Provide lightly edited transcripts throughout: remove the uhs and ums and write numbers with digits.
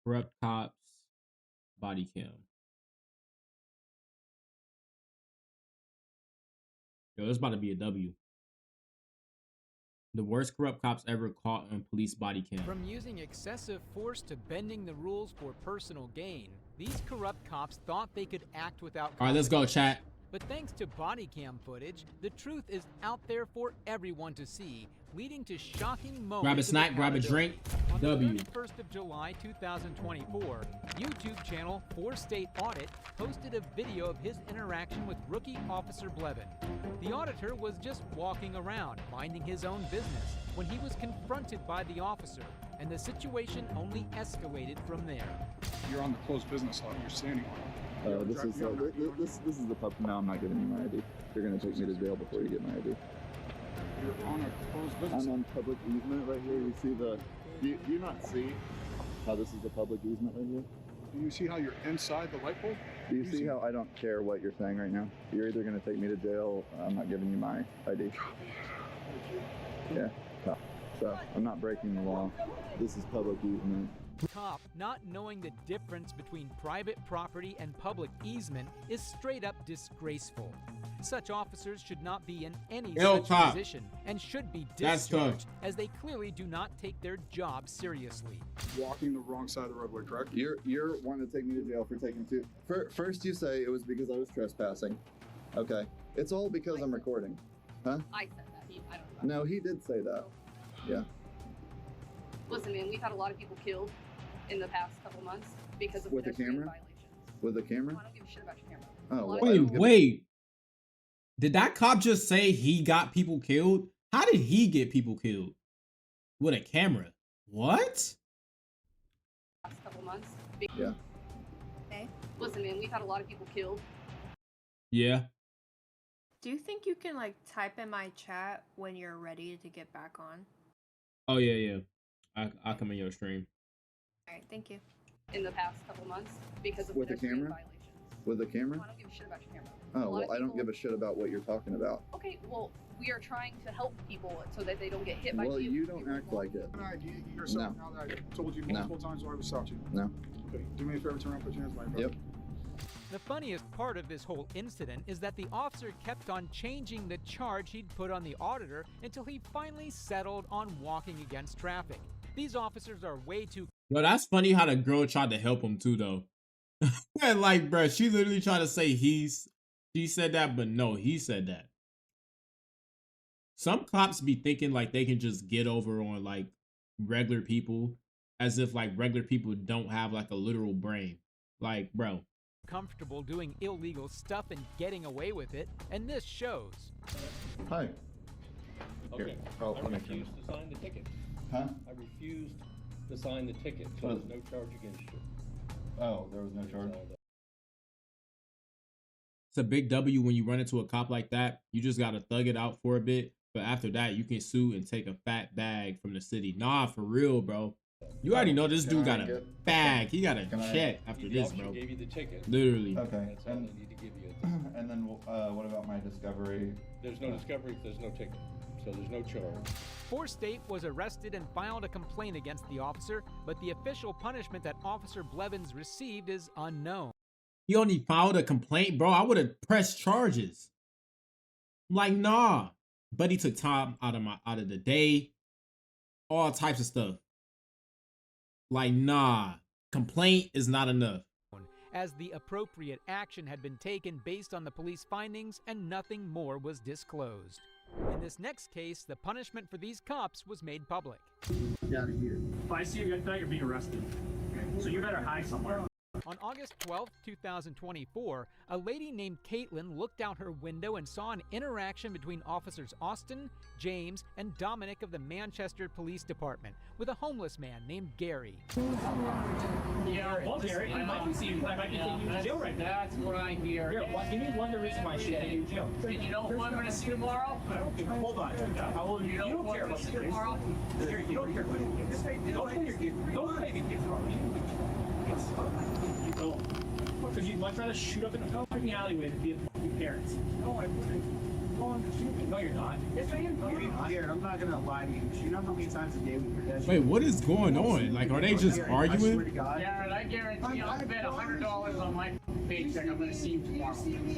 Corrupt cops, body cam. Yo, this about to be a W. The worst corrupt cops ever caught on police body cam. From using excessive force to bending the rules for personal gain, these corrupt cops thought they could act without All right, let's go, chat. But thanks to body cam footage, the truth is out there for everyone to see, leading to shocking moments. Grab a snack, grab a drink. On W. the 31st of July 2024, YouTube channel 4State Audit posted a video of his interaction with rookie Officer Blevin. The auditor was just walking around, minding his own business, when he was confronted by the officer, and the situation only escalated from there. You're on the closed business lot. You're standing on it. This is the pub. No, I'm not giving you my ID. You're gonna take me to jail before you get my ID. You're on a closed business. I'm on public easement right here. You see the? Do you not see how this is a public easement right here? Do you see how you're inside the light pole? Do you see how I don't care what you're saying right now? You're either gonna take me to jail. I'm not giving you my ID. Yeah. So I'm not breaking the law. This is public easement. Cop, not knowing the difference between private property and public easement, is straight up disgraceful. Such officers should not be in any such position and should be discharged, as they clearly do not take their job seriously. Walking the wrong side of the roadway, correct? You're wanting to take me to jail for taking two. First you say it was because I was trespassing. Okay. It's all because I'm recording. Huh? I said that. I don't know. No, he did say that. Yeah. Listen, man, we've had a lot of people killed in the past couple months because of With the pedestrian camera? violations. With the camera? I don't give a shit about your camera. Oh, well, Wait. Did that cop just say he got people killed? How did he get people killed? With a camera? What? Past couple months. Yeah. Okay. Listen, man, we've had a lot of people killed. Yeah. Do you think you can like type in my chat when you're ready to get back on? Oh yeah. I'll come in your stream. Alright, thank you. In the past couple months because of With the pedestrian camera? violations. With the camera? I don't give a shit about your camera. Oh, well, I don't give a shit about what you're talking about. Okay, well, we are trying to help people so that they don't get hit by Well, vehicles. you don't act like it. An ID yourself now that I told you multiple times why we stopped you. No. Okay, do me a favor, turn around, put your hands behind your back. Yep. The funniest part of this whole incident is that the officer kept on changing the charge he'd put on the auditor until he finally settled on walking against traffic. These officers are way too... Yo, that's funny how the girl tried to help him too, though. Like, bro, she literally tried to say she said that, but no, he said that. Some cops be thinking like they can just get over on like regular people, as if like regular people don't have like a literal brain. Like, bro. comfortable doing illegal stuff and getting away with it, and this shows. Hi. Okay. Here, I'll I connect you. refuse to sign the ticket. Huh? I refused to sign the ticket, so there's no charge against you. Oh, there was no charge. It's a big W when you run into a cop like that. You just gotta thug it out for a bit, but after that, you can sue and take a fat bag from the city. Nah, for real, bro. You already know this dude got a bag. He got a check after this, bro. Gave you the ticket. Literally. Okay. That's all they need to give you. And then what about my discovery? There's no discovery if there's no ticket, so there's no charge. 4State was arrested and filed a complaint against the officer, but the official punishment that Officer Blevins received is unknown. He only filed a complaint, bro. I would have pressed charges. Like, nah. But he took time out of the day. All types of stuff. Like, nah. Complaint is not enough. As the appropriate action had been taken based on the police findings and nothing more was disclosed. In this next case, the punishment for these cops was made public. Get out of here. If I see you again tonight, you're being arrested. So you better hide somewhere. On August 12, 2024, a lady named Caitlin looked out her window and saw an interaction between officers Austin, James, and Dominic of the Manchester Police Department with a homeless man named Gary. Yeah, well, Gary, I might be taking you to jail right now. That's what I hear. Here, give me one reason why I should take you to jail. And you know who I'm going to see tomorrow? I don't care. Hold on. How old are you? You don't care about the kids. Tomorrow? Gary, you don't care about the kids. Don't take your kids from me. You don't. Because you'd much rather shoot up in the alleyway than be a fucking parent. No, I wouldn't. No, No, you're not. Yes, I am. No, you're not. Here, I'm not gonna lie to you. You know how many times a day we pedestrian? Wait, what is going on? Like, are they just I swear to arguing? God. Jared, I guarantee I'll bet $100 on my paycheck. I'm gonna see you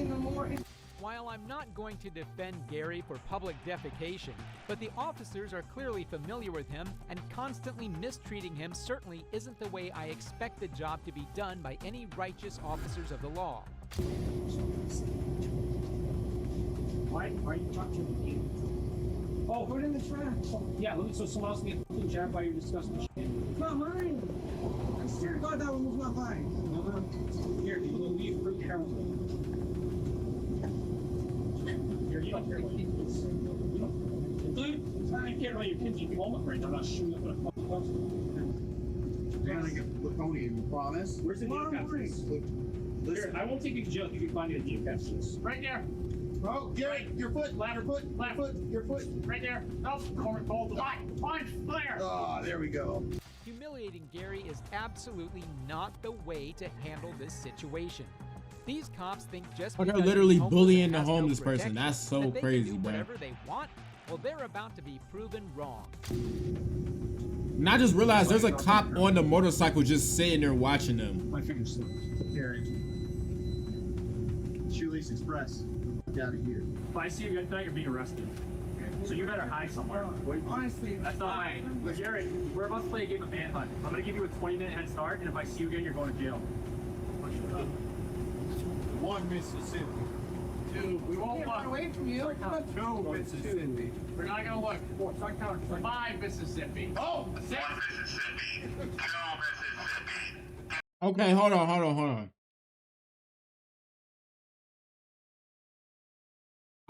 tomorrow. While I'm not going to defend Gary for public defecation, but the officers are clearly familiar with him and constantly mistreating him certainly isn't the way I expect the job to be done by any righteous officers of the law. Why are you talking to me? Oh, put it in the trash. Yeah, so someone else can get Jared while you're discussing the shit. It's not mine. I swear to God, that one was not mine. Here, you will leave for Carolyn. Here, you don't care about your kids. You don't. Dude, I don't care about your kids. You can home right now. I'm not shooting up with a fucking question. You're gonna get Laconian, you promise? Where's the geocaching? Here, I won't take you to jail if you can find me a geocache. Right there. Oh, Gary, your foot, Left. your foot. Right there. Oh, corner cold. Fine. There. Ah, there we go. Humiliating Gary is absolutely not the way to handle this situation. These cops think just Like, they're because literally the homeless bullying the has no homeless person. protection, That's so that they can crazy, do bro. whatever they want. Well, they're about to be proven wrong. And I just realized there's a cop on the motorcycle just sitting there watching them. My fingers slipped. Gary. Shoelace Express. Get out of here. If I see you, I thought you're being arrested. So you better hide somewhere. Honestly, That's not fine. But Jared, we're about to play a game of manhunt. I'm gonna give you a 20-minute head start, and if I see you again, you're going to jail. one Mississippi. Two. We won't look. Away from you. Two Mississippi. We're not gonna look. 5 Mississippi. Oh, 6. Mississippi. 2 Mississippi. Okay, hold on.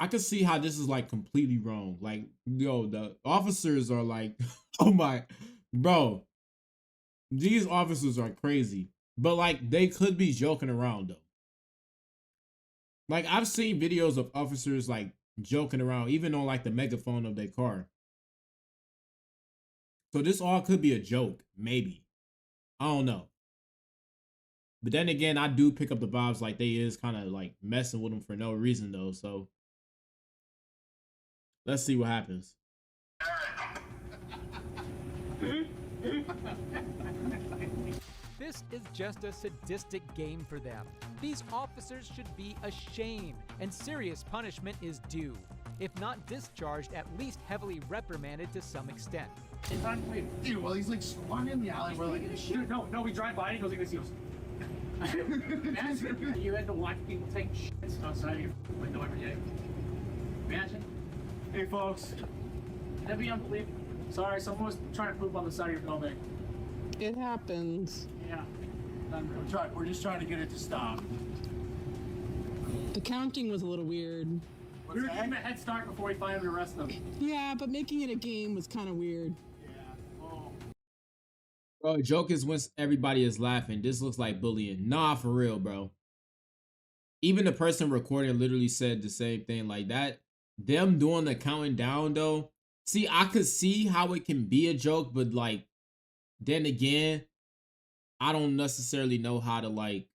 I can see how this is like completely wrong. Like, yo, the officers are like, oh my, bro, these officers are crazy. But like, they could be joking around though. Like, I've seen videos of officers like joking around, even on like the megaphone of their car. So this all could be a joke, maybe. I don't know. But then again, I do pick up the vibes like they is kind of like messing with them for no reason though. So let's see what happens. This is just a sadistic game for them. These officers should be ashamed, and serious punishment is due. If not discharged, at least heavily reprimanded to some extent. It's unbelievable. Dude, well, he's like squatting in the alley. We're like, Dude, no, we drive by and he goes like this. He goes. Imagine you had to watch people take shits outside of your window every day. Imagine. Hey, folks. That'd be unbelievable. Sorry, someone was trying to poop on the side of your building. It happens. Yeah. we're just trying to get it to stop. The counting was a little weird. We were giving him a head start before we finally arrest them. Yeah, but making it a game was kind of weird. Yeah. Oh. Bro, the joke is when everybody is laughing. This looks like bullying. Nah, for real, bro. Even the person recording literally said the same thing like that. Them doing the counting down though. See, I could see how it can be a joke, but like, then again, I don't necessarily know how to like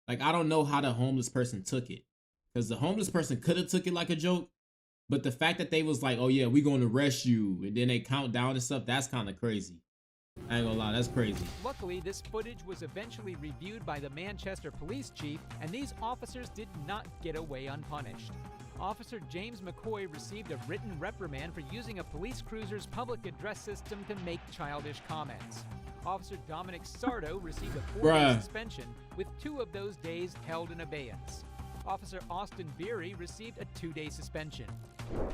I don't know how the homeless person took it. Because the homeless person could have took it like a joke, but the fact that they was like, oh yeah, we gonna arrest you, and then they count down and stuff, that's kind of crazy. I ain't gonna lie, that's crazy. Luckily, this footage was eventually reviewed by the Manchester police chief, and these officers did not get away unpunished. Officer James McCoy received a written reprimand for using a police cruiser's public address system to make childish comments. Officer Dominic Sardo received a 4-day suspension, with 2 of those days held in abeyance. Officer Austin Beery received a 2-day suspension.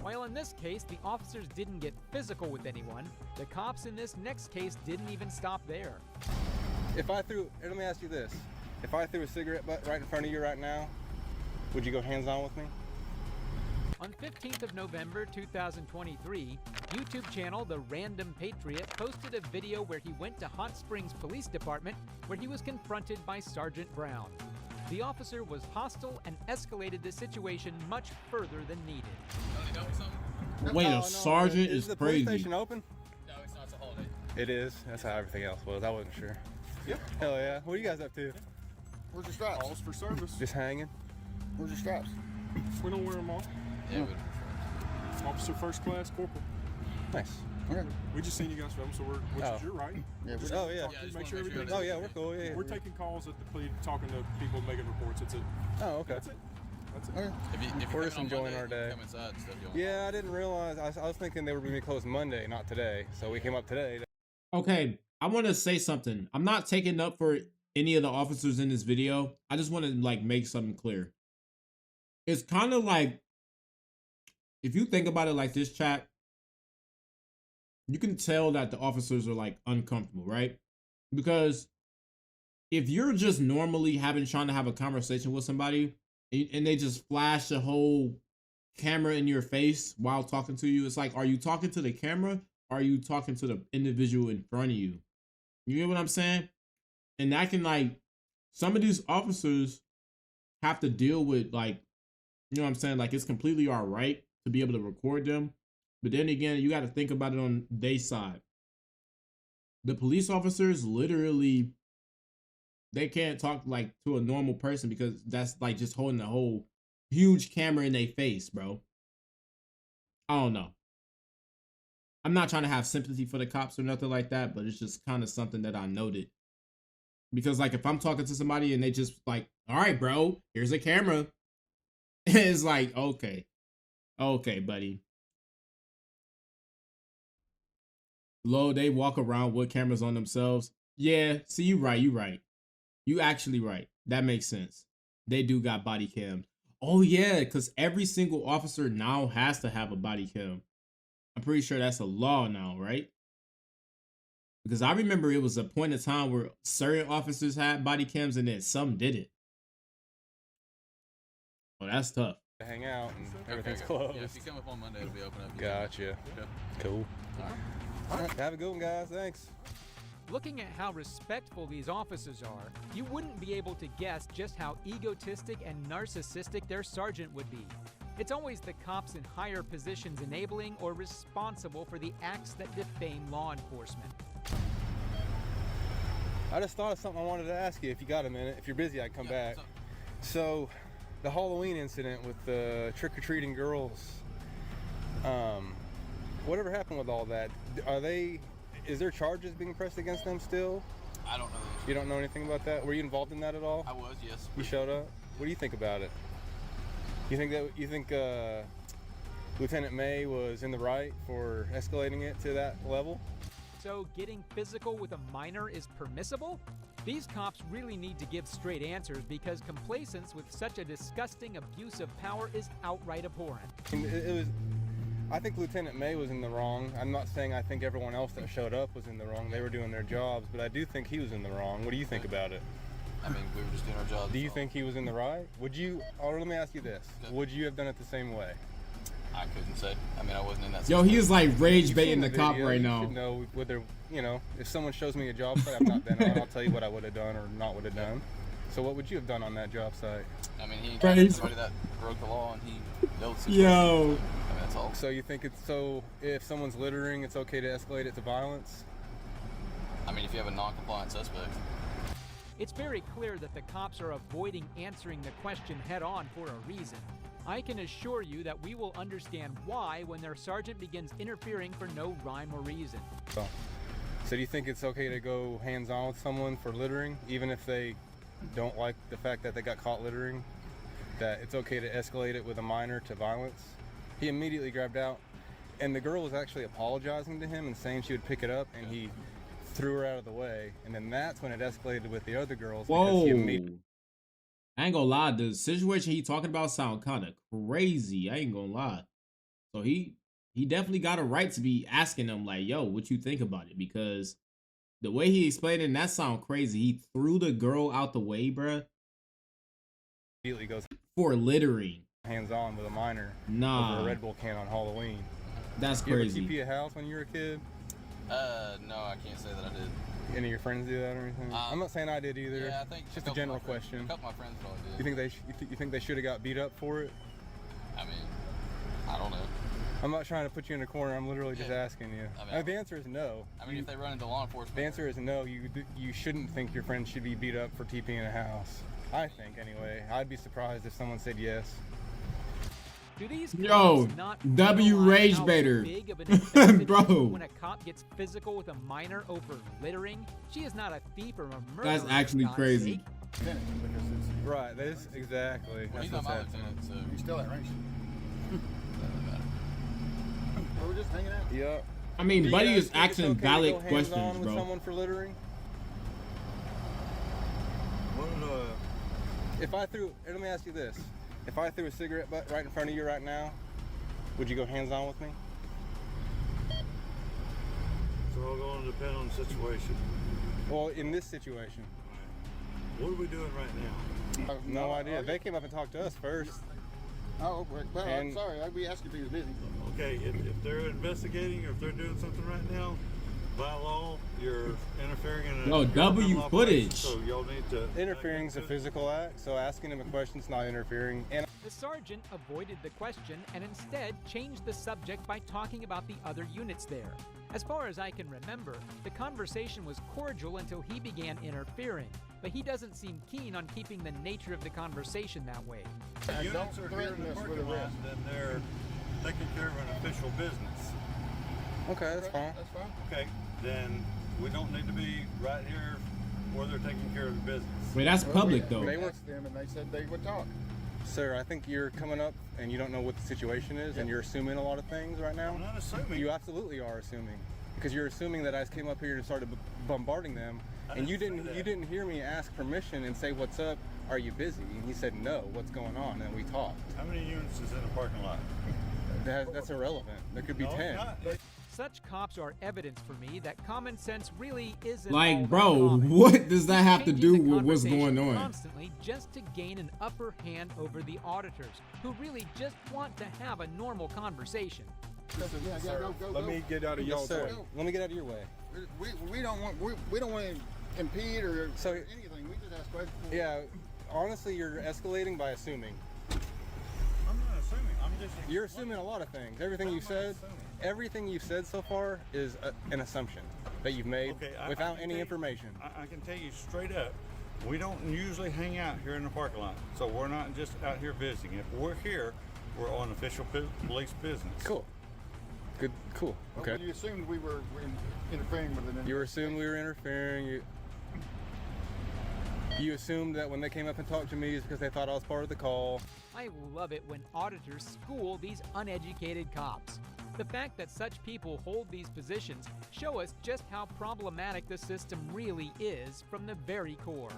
While in this case, the officers didn't get physical with anyone, the cops in this next case didn't even stop there. Let me ask you this. If I threw a cigarette butt right in front of you right now, would you go hands-on with me? On 15th of November 2023, YouTube channel The Random Patriot posted a video where he went to Hot Springs Police Department where he was confronted by Sergeant Brown. The officer was hostile and escalated the situation much further than needed. Wait, a sergeant is the crazy. Police station open? No, it's not. It's a holiday. It is. That's how everything else was. I wasn't sure. Yep. Hell yeah. What are you guys up to? Where's your straps? All's for service. Just hanging. Where's your straps? We don't wear them all. Yeah, Officer First Class Corporal. Nice. Okay. We just seen you guys film, so Oh. you're right. Yeah, Just oh, yeah. talk to you, make sure everything's Oh, yeah, we're cool. Yeah. We're taking calls at the police, talking to people, making reports. That's it. Oh, okay. That's it. That's it. Okay. We're just enjoying our day. Come inside and stuff, Yeah, I didn't realize. I was thinking they were going to be closed Monday, not today. So we came up today. Okay, I want to say something. I'm not taking up for any of the officers in this video. I just want to like make something clear. It's kind of like, if you think about it like this, chat, you can tell that the officers are like uncomfortable, right? Because if you're just normally trying to have a conversation with somebody and they just flash a whole camera in your face while talking to you, it's like, are you talking to the camera? Or are you talking to the individual in front of you? You get what I'm saying? And that can like, some of these officers have to deal with like, you know what I'm saying? Like, it's completely all right to be able to record them. But then again, you got to think about it on their side. The police officers literally, they can't talk like to a normal person because that's like just holding a whole huge camera in their face, bro. I don't know. I'm not trying to have sympathy for the cops or nothing like that, but it's just kind of something that I noted. Because like if I'm talking to somebody and they just like, all right, bro, here's a camera. It's like, okay, buddy. Low, they walk around with cameras on themselves. Yeah, see, you right. You actually right. That makes sense. They do got body cams. Oh yeah, because every single officer now has to have a body cam. I'm pretty sure that's a law now, right? Because I remember it was a point in time where certain officers had body cams and then some didn't. Oh, that's tough. Hang out and everything's closed. Yeah, if you come up on Monday, it'll be open up. Gotcha. Yeah. Cool. All right. Have a good one, guys. Thanks. Looking at how respectful these officers are, you wouldn't be able to guess just how egotistic and narcissistic their sergeant would be. It's always the cops in higher positions enabling or responsible for the acts that defame law enforcement. I just thought of something I wanted to ask you if you got a minute. If you're busy, I can come back. So, the Halloween incident with the trick-or-treating girls, whatever happened with all that? Is there charges being pressed against them still? I don't know. You don't know anything about that? Were you involved in that at all? I was, yes. You showed up? What do you think about it? You think Lieutenant May was in the right for escalating it to that level? So getting physical with a minor is permissible? These cops really need to give straight answers because complacence with such a disgusting abuse of power is outright abhorrent. I think Lieutenant May was in the wrong. I'm not saying I think everyone else that showed up was in the wrong. They were doing their jobs, but I do think he was in the wrong. What do you think about it? I mean, we were just doing our jobs. Do you think he was in the right? Or let me ask you this. Would you have done it the same way? I couldn't say. I mean, I wasn't in that Yo, situation. he is like rage baiting the video, cop right now. You should know whether, if someone shows me a job site I've not been on, I'll tell you what I would have done or not would have done. So what would you have done on that job site? I mean, he encountered somebody that broke the law and he yelled situation. Yo. I mean, that's all. So you think if someone's littering, it's okay to escalate it to violence? I mean, if you have a non-compliant suspect. It's very clear that the cops are avoiding answering the question head-on for a reason. I can assure you that we will understand why when their sergeant begins interfering for no rhyme or reason. So do you think it's okay to go hands-on with someone for littering, even if they don't like the fact that they got caught littering? That it's okay to escalate it with a minor to violence? He immediately grabbed out, and the girl was actually apologizing to him and saying she would pick it up, and he threw her out of the way, and then that's when it escalated with the other girls. Whoa. I ain't gonna lie, the situation he talking about sound kind of crazy. I ain't gonna lie. So he definitely got a right to be asking them like, yo, what you think about it? Because the way he explained it, that sound crazy. He threw the girl out the way, bruh. Immediately goes for littering. Hands-on with a minor. Nah. Over a Red Bull can on Halloween. That's you crazy. You ever TP a house when you were a kid? No, I can't say that I did. Any of your friends do that or anything? I'm not saying I did either. Yeah, I think just a general question. A couple of my friends probably did. You think they should have got beat up for it? I mean, I don't know. I'm not trying to put you in a corner. I'm literally just asking you. I mean, the answer is no. I mean, if they run into law enforcement. The answer is no. You shouldn't think your friend should be beat up for TPing a house. I think anyway. I'd be surprised if someone said yes. Do these Yo, cops not W realize Rage how Baiter. big of an offense it is Bro. when a cop gets physical with a minor over littering? She is not a thief or a murderer. That's for actually God's crazy. sake. Right, that's exactly. Well, That's he's not what's my happening. lieutenant, so He's still at range. doesn't matter. We're just hanging out. Yep. I mean, Do you Buddy guys is think it's asking okay to valid go hands-on questions, with bro. someone for littering? Well, If I threw, let me ask you this: if I threw a cigarette butt right in front of you right now, would you go hands-on with me? it's all going to depend on the situation. Well, in this situation, What are we doing right now? I have no idea. They came up and talked to us first. Oh, well, I'm And- sorry. I'd be asking if he was busy. Okay, if they're investigating or if they're doing something right now, by law, you're interfering in Yo, a W criminal footage. operation, So y'all need to. Interfering's a physical act, so asking him a question's not interfering. And The sergeant avoided the question and instead changed the subject by talking about the other units there. As far as I can remember, the conversation was cordial until he began interfering, but he doesn't seem keen on keeping the nature of the conversation that way. If units are here in the parking lot, then they're taking care of an official business. okay, that's fine. That's fine. Okay, then we don't need to be right here where they're taking care of the business. Wait, that's public though. They were- asked them, and they said they would talk. Sir, I think you're coming up and you don't know what the situation is, and you're assuming a lot of things right now. I'm not assuming. You absolutely are assuming, because you're assuming that I came up here and started bombarding them, and you didn't say didn't. that. You didn't hear me ask permission and say, "What's up? Are you busy?" And he said, "No. What's going on?" And we talked. How many units is in the parking lot? That's irrelevant. There could be No, it's 10. not. Such cops are evidence for me that common sense really isn't Like, all that bro, common. what does that have to Changing do the with what's conversation going on? Constantly just to gain an upper hand over the auditors, who really just want to have a normal conversation. Yeah, go. Let me get out of Yes, y'all's sir. way. Let me get out of your way. We don't want we don't want to impede or So- anything. We just ask questions. Yeah. Honestly, you're escalating by assuming. I'm not assuming. I'm just. You're assuming a lot of things. Everything you said. Everything you've said so far is an assumption that you've made Okay, without can any tell you- information. I can tell you straight up, we don't usually hang out here in the parking lot, so we're not just out here visiting. If we're here, we're on official police business. Cool. Good. Cool. Well, Okay. you assumed we were interfering with it. You assumed we were interfering. You assumed that when they came up and talked to me is because they thought I was part of the call. I love it when auditors school these uneducated cops. The fact that such people hold these positions show us just how problematic the system really is from the very core.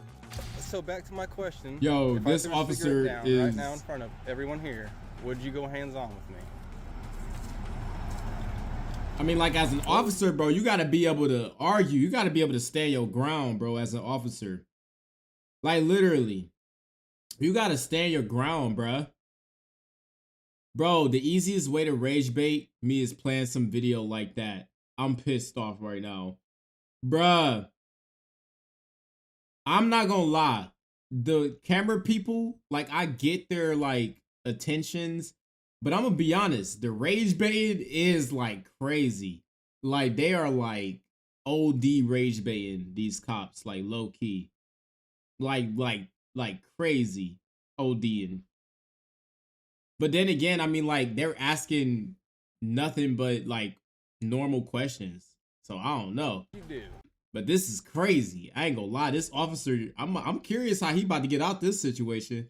So back to my question. Yo, If I this threw a cigarette officer down right is- now in front of everyone here, would you go hands-on with me? I mean, like, as an officer, bro, you gotta be able to argue. You gotta be able to stand your ground, bro, as an officer. Like, literally. You gotta stand your ground, bruh. Bro, the easiest way to rage bait me is playing some video like that. I'm pissed off right now. Bruh. I'm not gonna lie. The camera people, like, I get their, like, attentions. But I'm gonna be honest, the rage baiting is like crazy. Like, they are like OD rage baiting these cops, like low key. Like crazy ODing. But then again, I mean, like, they're asking nothing but like normal questions. So I don't know. You do. But this is crazy. I ain't gonna lie. This officer, I'm curious how he about to get out this situation.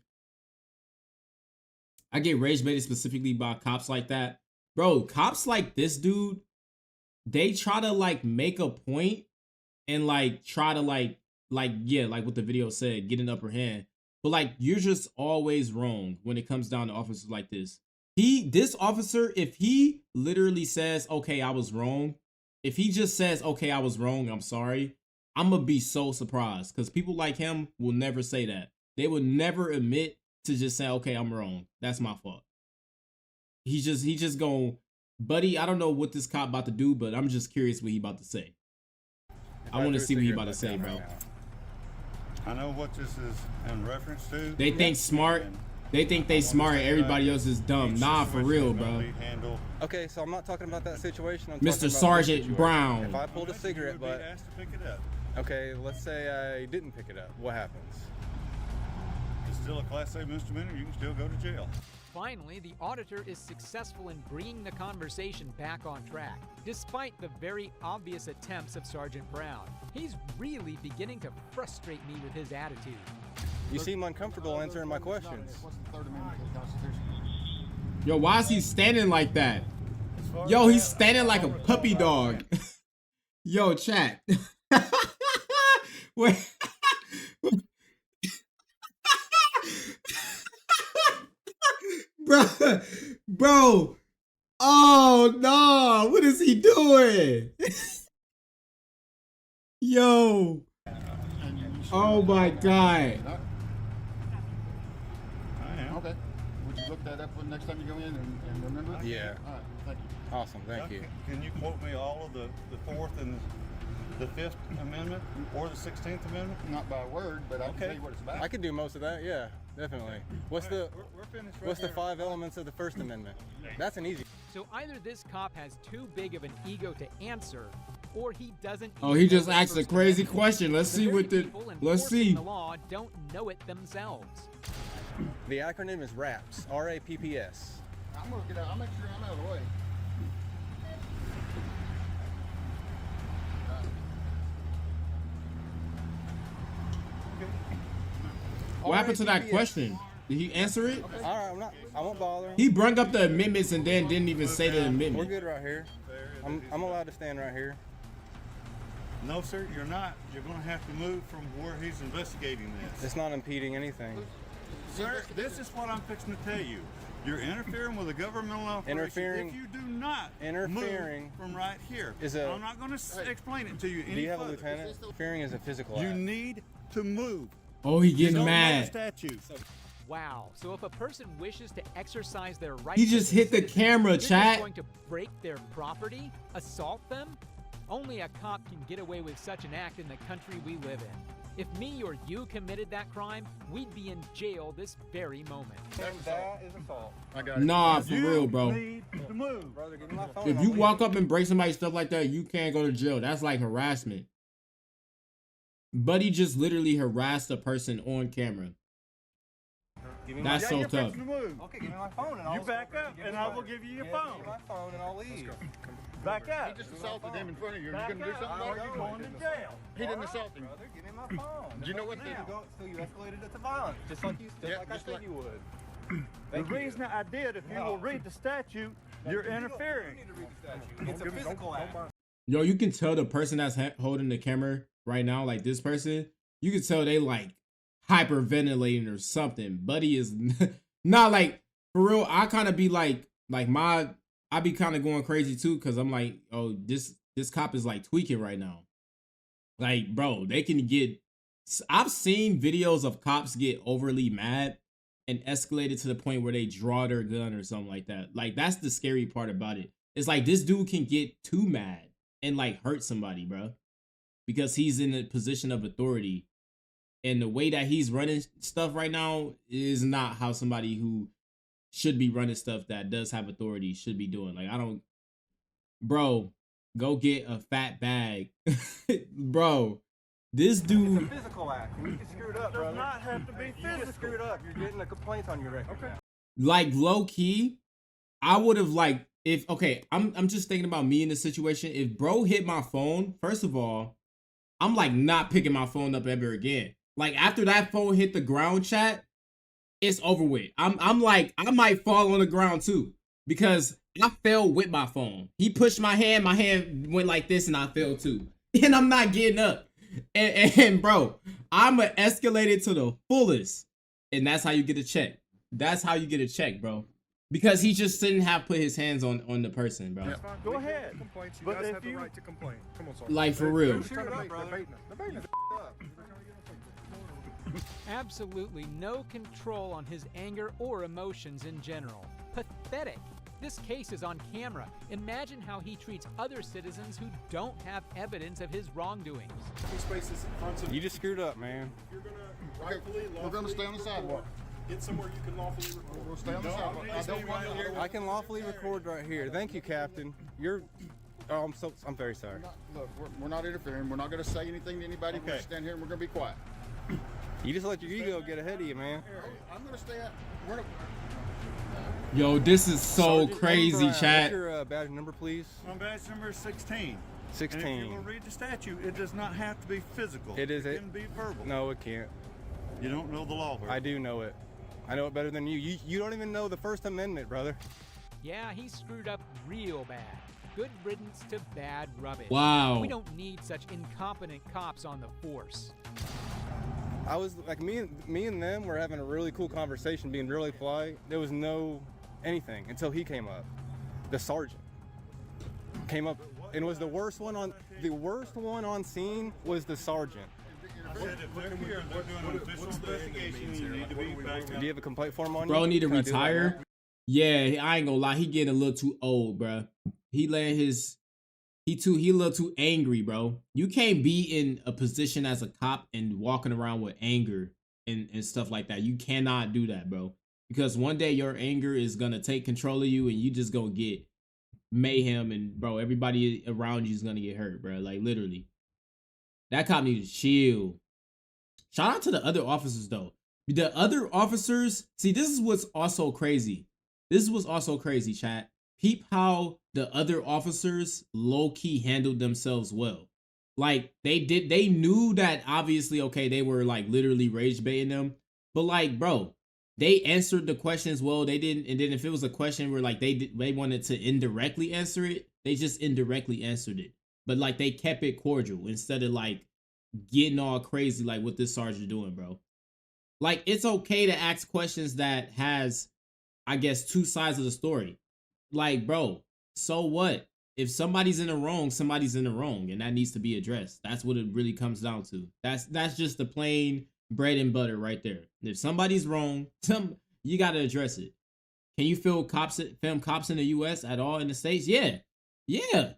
I get rage baited specifically by cops like that. Bro, cops like this dude, they try to like make a point and like try to like yeah, like what the video said, get an upper hand. But like, you're just always wrong when it comes down to officers like this. This officer, if he literally says, okay, I was wrong. If he just says, okay, I was wrong, I'm sorry, I'm gonna be so surprised, because people like him will never say that. They would never admit to just say, okay, I'm wrong. That's my fault. He just going, buddy, I don't know what this cop about to do, but I'm just curious what he about to say. I want to see what he about to say, bro. I know what this is in reference to. They think smart. They think they smart and everybody else is dumb. Nah, for real, bro. Okay, so I'm not talking about that situation. I'm Mr. talking about Sergeant this situation. Brown. If I pulled a cigarette butt, asked to pick it up. okay, let's say I didn't pick it up. What happens? It's still a Class A misdemeanor. You can still go to jail. Finally, the auditor is successful in bringing the conversation back on track, despite the very obvious attempts of Sergeant Brown. He's really beginning to frustrate me with his attitude. You seem uncomfortable answering my questions. Yo, why is he standing like that? Yo, he's standing like a puppy dog. Yo, chat. Wait. Bro. Oh no, what is he doing? Yo. Oh my God. Okay. Would you look that up when next time you go in and remember? Yeah. All right, thank you. Awesome, thank you. Can you quote me all of the Fourth and the Fifth Amendment or the 16th Amendment? Not by word, but I can tell you what it's about. I can do most of that, yeah, definitely. What's the We're finished right what's the here. 5 elements of the First Amendment? That's an easy. So either this cop has too big of an ego to answer, or he doesn't. Oh, he just asked a crazy question. Let's see what the. Let's see. The law don't know it themselves. The acronym is RAPS, R-A-P-P-S. I'm gonna get out. I'll make sure I'm out of the way. What happened to that question? Did he answer it? All right, I won't bother him. He brought up the amendments and then didn't even say the amendment. We're good right here. I'm allowed to stand right here. No, sir, you're not. You're going to have to move from where he's investigating this. It's not impeding anything. Sir, this is what I'm fixing to tell you. You're interfering with a governmental operation. Interfering. If you do not move from right here, I'm not going to explain it to you any Do you have a further. lieutenant? Interfering is a physical You act. need to move. Oh, he getting Don't mad. know the statute. Wow. So if a person wishes to exercise their right, He just hit the camera, you're just chat. going to break their property, assault them? Only a cop can get away with such an act in the country we live in. If me or you committed that crime, we'd be in jail this very moment. That is assault. I got it. Nah, for real, bro. Need to move. Brother, give me my phone. If you walk up and break somebody's stuff like that, you can't go to jail. That's like harassment. Buddy just literally harassed a person on camera. That's so you're tough. fixing to move. Okay, give me my phone and I'll You back up, and I will give you your phone. Give me my phone and I'll leave. Back up. He just assaulted him in front of you. Are Back you going to do up, something or about you're it? going to jail. He didn't assault him. Brother, give me my phone. Do you know what So you escalated it to violence, just like you Yeah, like I just said like- you would. The reason I did, if you will read the statute, you're interfering. It's a physical act. Yo, you can tell the person that's holding the camera right now, like this person, you can tell they like hyperventilating or something. Buddy is not like, for real, I kind of be like I be kind of going crazy too, because I'm like, oh, this cop is like tweaking right now. Like, bro, they can get, I've seen videos of cops get overly mad and escalated to the point where they draw their gun or something like that. Like, that's the scary part about it. It's like this dude can get too mad and like hurt somebody, bro, because he's in a position of authority. And the way that he's running stuff right now is not how somebody who should be running stuff that does have authority should be doing. Like, I don't, bro, go get a fat bag. Bro, this dude. It's a physical act. You get screwed up, brother. Does not have to be You get physical. screwed up. You're getting a complaint on your record. Okay. Like, low key, I would have like, if, okay, I'm just thinking about me in this situation. If bro hit my phone, first of all, I'm like not picking my phone up ever again. Like, after that phone hit the ground, chat, it's over with. I'm like, I might fall on the ground too, because I fell with my phone. He pushed my hand went like this and I fell too. And I'm not getting up. And bro, I'ma escalate it to the fullest. And that's how you get a check. That's how you get a check, bro. Because he just didn't have put his hands on the person, bro. Yeah. Go ahead. Complaints. You But guys if have the you- right to complain. Come on, Sergeant. Like, for real. They're trying to bait, they're baiting us. They're baiting us. Absolutely no control on his anger or emotions in general. Pathetic. This case is on camera. Imagine how he treats other citizens who don't have evidence of his wrongdoings. Spaces in front of You just screwed up, man. You're going to rightfully, We're going to stay on the sidewalk. Get somewhere you can lawfully record. We'll stay on the sidewalk. I don't want to. I can lawfully record right here. Thank you, Captain. You're. Oh, I'm very sorry. Look, we're not interfering. We're not going to say anything to anybody. We're going to stand here and we're going to be quiet. You just let your ego get ahead of you, man. I'm going to stay out. Yo, this is so Sergeant, crazy, what's chat. your badge number, please? My badge number is 16. 16. And if you will read the statute, it does not have to be physical. It can be verbal. No, it can't. You don't know the law, bro. I do know it. I know it better than you. You don't even know the First Amendment, brother. Yeah, he screwed up real bad. Good riddance to bad rubbish. Wow. We don't need such incompetent cops on the force. I was like, me and them were having a really cool conversation, being really polite. There was no anything until he came up. The sergeant came up and was the worst one on scene was the sergeant. I said if they're here and they're doing an official investigation, you need to be back Do you have a complaint form on you? Bro need to Can I do it right retire. now? Yeah, I ain't gonna lie, he getting a little too old, bro. He a little too angry, bro. You can't be in a position as a cop and walking around with anger and stuff like that. You cannot do that, bro. Because one day your anger is gonna take control of you and you just gonna get mayhem and bro, everybody around you is gonna get hurt, bro. Like literally. That cop needs to chill. Shout out to the other officers though. The other officers, see, this is what's also crazy. This is what's also crazy, chat. Peep how the other officers low-key handled themselves well. Like they knew that obviously, okay, they were like literally rage baiting them. But like, bro, they answered the questions well. They didn't, and then if it was a question where like they wanted to indirectly answer it, they just indirectly answered it. But like they kept it cordial instead of like getting all crazy like what this sergeant doing, bro. Like it's okay to ask questions that has, I guess, two sides of the story. Like, bro, so what? If somebody's in the wrong, somebody's in the wrong, and that needs to be addressed. That's what it really comes down to. That's just the plain bread and butter right there. If somebody's wrong, you gotta address it. Can you film cops in the US at all in the States? Yeah,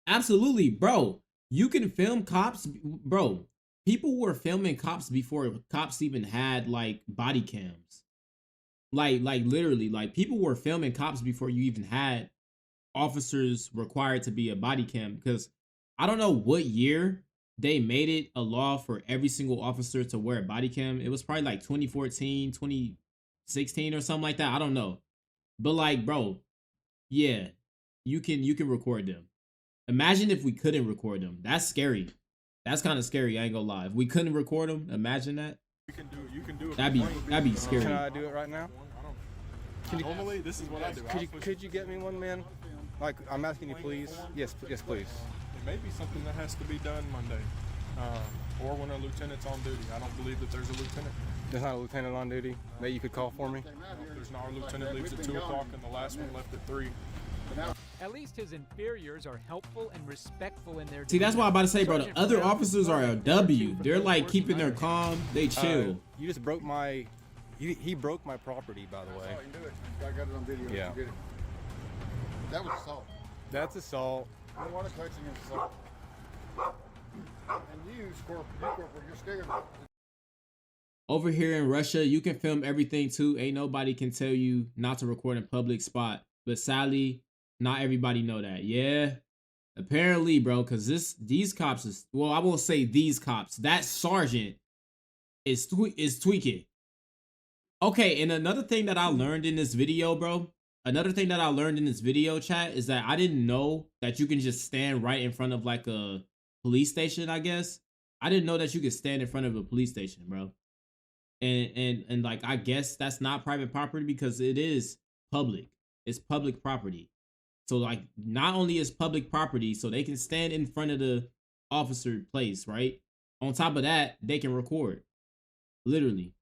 absolutely, bro. You can film cops, bro. People were filming cops before cops even had like body cams. Like literally, like people were filming cops before you even had officers required to be a body cam, because I don't know what year they made it a law for every single officer to wear a body cam. It was probably like 2014, 2016 or something like that. I don't know. But like, bro, yeah, you can record them. Imagine if we couldn't record them. That's scary. That's kind of scary, I ain't gonna lie. If we couldn't record them, imagine that. You can do it. That'd be scary. Can I do it right now? Normally, this is what I do. Could you get me one, man? Like, I'm asking you, please. Yes, please. It may be something that has to be done Monday, or when a lieutenant's on duty. I don't believe that there's a lieutenant. There's not a lieutenant on duty that you could call for me? There's not. Our lieutenant leaves at 2 o'clock, and the last one left at 3. At least his inferiors are helpful and respectful in their. See, that's why I'm about to say, bro. The other officers are a W. They're like keeping their calm. They chill. You just broke my. He broke my property, by the way. I saw you do it. I got it on video. Yeah. You did it. That was assault. That's assault. You want to touch against assault. And you, Corporal, you're scared. Over here in Russia, you can film everything too. Ain't nobody can tell you not to record in public spot. But sadly, not everybody know that. Yeah, apparently, bro, because these cops is, well, I won't say these cops. That sergeant is tweaking. Okay, and another thing that I learned in this video, bro. Another thing that I learned in this video, chat, is that I didn't know that you can just stand right in front of like a police station, I guess. I didn't know that you could stand in front of a police station, bro. And like, I guess that's not private property because it is public. It's public property. So like, not only is public property, so they can stand in front of the officer place, right? On top of that, they can record. Literally.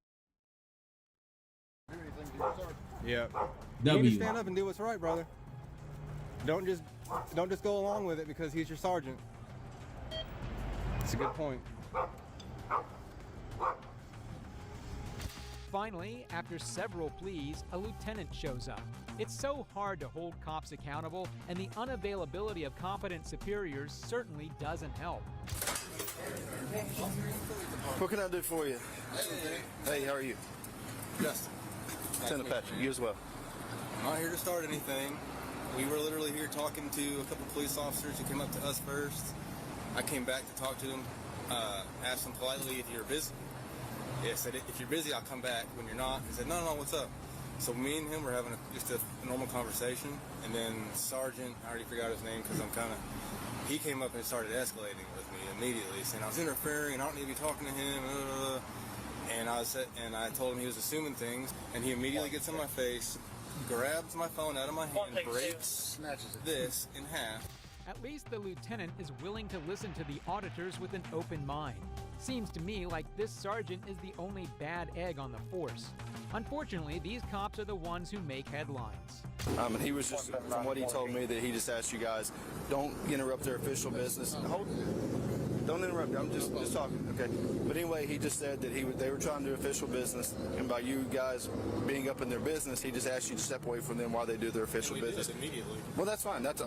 Yeah. W. You need to stand up and do what's right, brother. Don't just go along with it because he's your sergeant. It's a good point. Finally, after several pleas, a lieutenant shows up. It's so hard to hold cops accountable, and the unavailability of competent superiors certainly doesn't help. What can I do for you? Hey, how are you? Justin. Lieutenant Patrick, you as well. I'm not here to start anything. We were literally here talking to a couple police officers who came up to us first. I came back to talk to them, asked them politely if you're busy. Yeah, said if you're busy, I'll come back. When you're not, he said, no, what's up? So me and him were having just a normal conversation, and then Sergeant, I already forgot his name because he came up and started escalating with me immediately, saying I was interfering and I don't need to be talking to him. And I told him he was assuming things, and he immediately gets in my face, grabs my phone out of my hand, breaks this in half. At least the lieutenant is willing to listen to the auditors with an open mind. Seems to me like this sergeant is the only bad egg on the force. Unfortunately, these cops are the ones who make headlines. And he was just, from what he told me, that he just asked you guys, don't interrupt their official business. Don't interrupt. I'm just talking, okay? But anyway, he just said that they were trying to do official business, and by you guys being up in their business, he just asked you to step away from them while they do their official business. Immediately. Well, that's fine. That's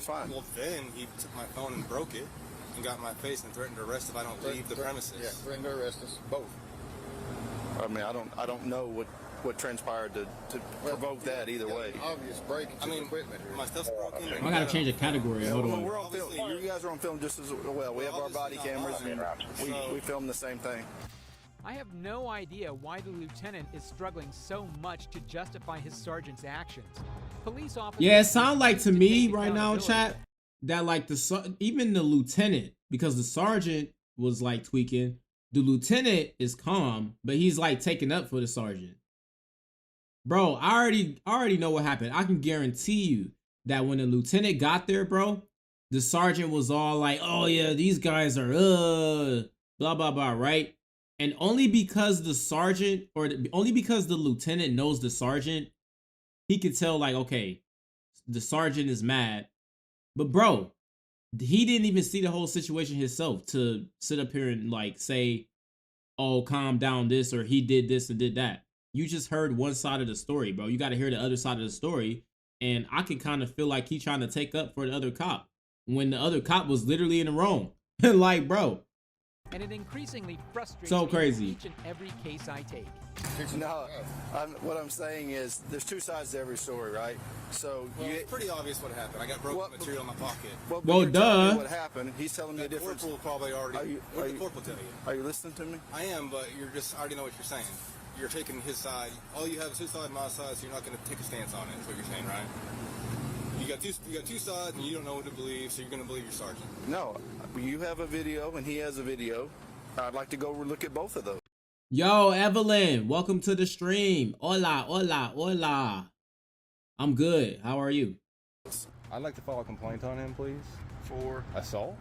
fine. Well, then he took my phone and broke it, and got in my face and threatened to arrest if I don't leave the premises. Yeah, threatened to arrest us both. I mean, I don't know what transpired to provoke that either way. Obvious breakage of equipment here. My stuff's broken. I gotta change the category. Hold on. We're on film. You guys are on film just as well. We have our body cameras, and we film the same thing. I have no idea why the lieutenant is struggling so much to justify his sergeant's actions. Police officers. Yeah, it sounds like to me right now, chat, that like even the lieutenant, because the sergeant was like tweaking, the lieutenant is calm, but he's like taking up for the sergeant. Bro, I already know what happened. I can guarantee you that when the lieutenant got there, bro, the sergeant was all like, oh yeah, these guys are blah blah blah, right? And only because the sergeant, or only because the lieutenant knows the sergeant, he could tell like, okay, the sergeant is mad. But bro, he didn't even see the whole situation himself to sit up here and like say, oh, calm down this, or he did this and did that. You just heard one side of the story, bro. You got to hear the other side of the story. And I can kind of feel like he's trying to take up for the other cop when the other cop was literally in the wrong. Like, bro. And it increasingly frustrates so me crazy. each and every case I take. No, what I'm saying is there's two sides to every story, right? So it's pretty obvious what happened. I got broken material in my pocket. Well, duh. What happened? He's telling me a different. Corporal probably already. What did the corporal tell you? Are you listening to me? I am, but I already know what you're saying. You're taking his side. All you have is his side and my side, so you're not going to take a stance on it. Is what you're saying, right? You got two sides, and you don't know what to believe, so you're going to believe your sergeant. No, you have a video, and he has a video. I'd like to go look at both of those. Yo, Evelyn, welcome to the stream. Hola, hola, hola. I'm good. How are you? I'd like to file a complaint on him, please. For assault?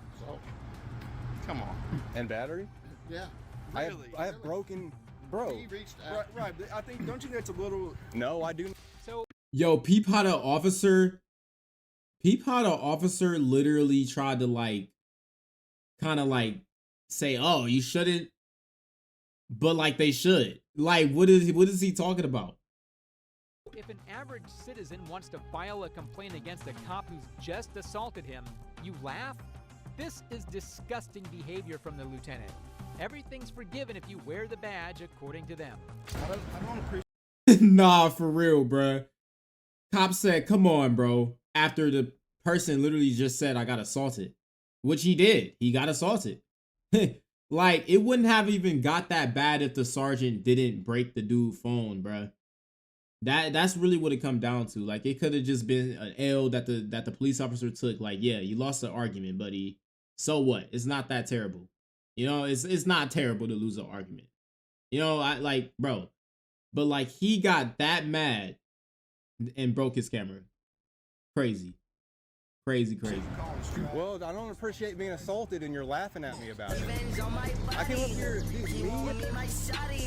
Come on. And battery? Yeah. Really? I have broken, bro. He reached out. Right. I think, don't you think it's a little... No, I do. So. Yo, peep how the officer literally tried to like, kind of like say, oh, you shouldn't. But like they should. Like, what is he talking about? If an average citizen wants to file a complaint against a cop who's just assaulted him, you laugh? This is disgusting behavior from the lieutenant. Everything's forgiven if you wear the badge according to them. I don't appreciate. Nah, for real, bruh. Cop said, come on, bro. After the person literally just said, I got assaulted. Which he did. He got assaulted. Like, it wouldn't have even got that bad if the sergeant didn't break the dude's phone, bruh. That's really what it come down to. Like, it could have just been an L that the police officer took. Like, yeah, you lost the argument, buddy. So what? It's not that terrible. You know, it's not terrible to lose an argument. You know, bro. But like, he got that mad and broke his camera. Crazy. Crazy. Well, I don't appreciate being assaulted and you're laughing at me about it. I came up here to do me.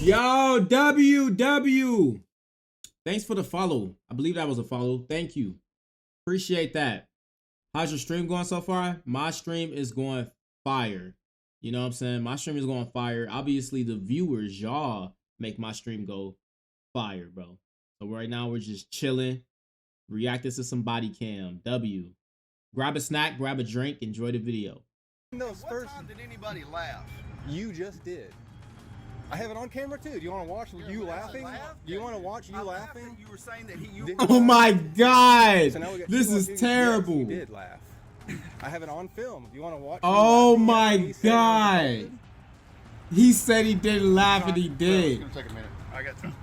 Yo, WW. Thanks for the follow. I believe that was a follow. Thank you. Appreciate that. How's your stream going so far? My stream is going fire. You know what I'm saying? My stream is going fire. Obviously, the viewers, y'all, make my stream go fire, bro. So right now, we're just chilling, reacting to some body cam. W. Grab a snack, grab a drink, enjoy the video. What time did anybody laugh? You just did. I have it on camera too. Do you want to watch you laughing? Do you want to watch you laughing? You were saying that Oh my God! So this is terrible. Yes, you did laugh. I have it on film. Do you want to watch? Oh my God! He said he didn't laugh and he did. It's gonna take a minute. I got time.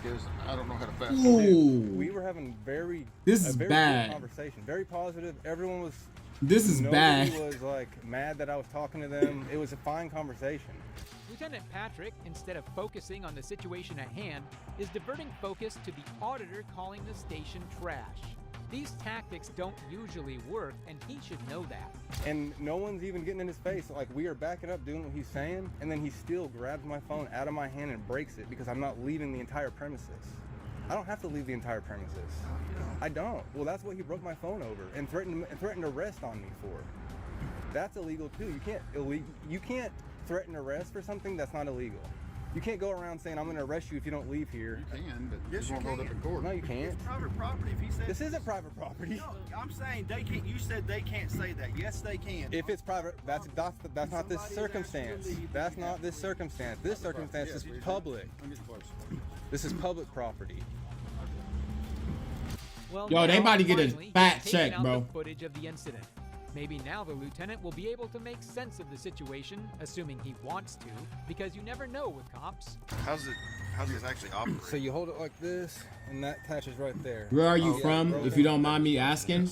because I don't know how to fast. Ooh. We were having very bad. good conversation, very positive. Everyone was. This is bad. Nobody was like mad that I was talking to them. It was a fine conversation. Lieutenant Patrick, instead of focusing on the situation at hand, is diverting focus to the auditor calling the station trash. These tactics don't usually work, and he should know that. And no one's even getting in his face. Like, we are backing up doing what he's saying, and then he still grabs my phone out of my hand and breaks it because I'm not leaving the entire premises. I don't have to leave the entire premises. I don't. Well, that's what he broke my phone over and threatened arrest on me for. That's illegal too. You can't threaten arrest for something that's not illegal. You can't go around saying, I'm going to arrest you if you don't leave here. You can, but yes, you won't hold up in court. No, you can't. It's private property. If he said This isn't private property. No, I'm saying they can't. You said they can't say that. Yes, they can. If it's private, that's not this circumstance. That's not this circumstance. This circumstance is public. This is public property. Well, Yo, they about to get a finally, fat he's check, taken out bro. the footage of the incident. Maybe now the lieutenant will be able to make sense of the situation, assuming he wants to, because you never know with cops. How's this actually operate? So you hold it like this, and that attaches right there. Where are you from, if you don't mind me asking?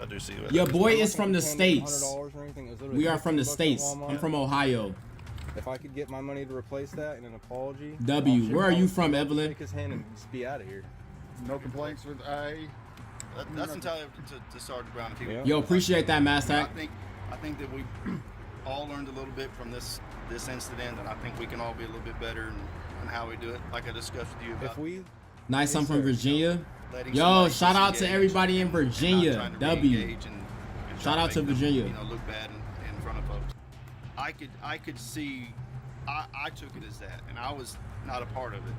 I do see what Your boy I'm is not from the gonna spend States. $100 or anything. It was literally We are from the 15 bucks at States. Walmart. I'm from Ohio. If I could get my money to replace that and an apology. W, I'll where are you shake from, Evelyn? his hand and just be out of here. No complaints with That's entirely up to Sergeant Brown. If he would- Yo, appreciate that, Master. I think that we all learned a little bit from this incident, and I think we can all be a little bit better in how we do it. Like I discussed with you about. If we Nice, I'm from Virginia. letting Yo, somebody shout out to disengage everybody in and not Virginia. trying to W. re-engage and Shout try to out to make them, Virginia. look bad in front of folks. I could see. I took it as that, and I was not a part of it.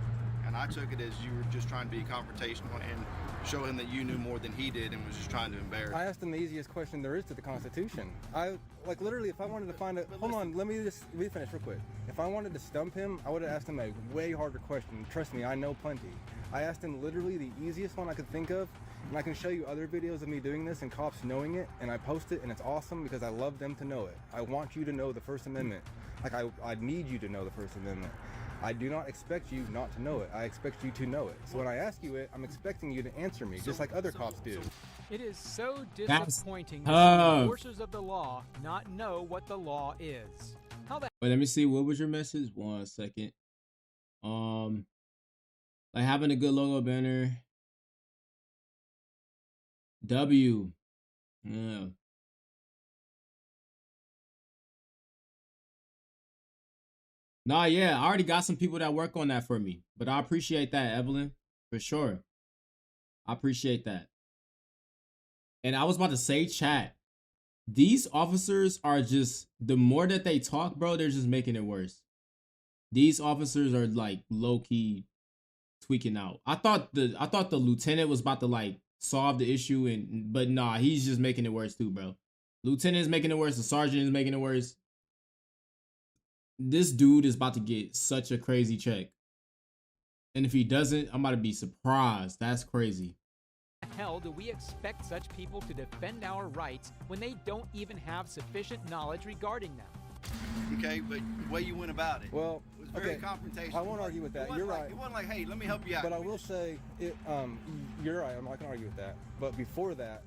And I took it as you were just trying to be confrontational and show him that you knew more than he did and was just trying to embarrass him. I asked him the easiest question there is to the Constitution. Like literally, if I wanted to find a hold on, let me finish real quick. If I wanted to stump him, I would have asked him a way harder question. Trust me, I know plenty. I asked him literally the easiest one I could think of, and I can show you other videos of me doing this and cops knowing it, and I post it, and it's awesome because I love them to know it. I want you to know the First Amendment. Like I need you to know the First Amendment. I do not expect you not to know it. I expect you to know it. So when I ask you it, I'm expecting you to answer me, just like other cops do. It is so That's disappointing to see tough. the enforcers of the law not know what the law is. How the Wait, let me see. What was your message? 1 second. Like having a good logo banner. W. Yeah. Nah, yeah, I already got some people that work on that for me. But I appreciate that, Evelyn. For sure. I appreciate that. And I was about to say, chat. These officers are just, the more that they talk, bro, they're just making it worse. These officers are like low-key tweaking out. I thought the lieutenant was about to like solve the issue, but nah, he's just making it worse too, bro. Lieutenant is making it worse, the sergeant is making it worse. This dude is about to get such a crazy check. And if he doesn't, I'm about to be surprised. That's crazy. hell do we expect such people to defend our rights when they don't even have sufficient knowledge regarding them? Okay, but the way you went about it, well, was very okay, confrontational. I won't argue with that. You're right. It wasn't like, hey, let me help you out. But I will say, you're right. I'm not gonna argue with that. But before that,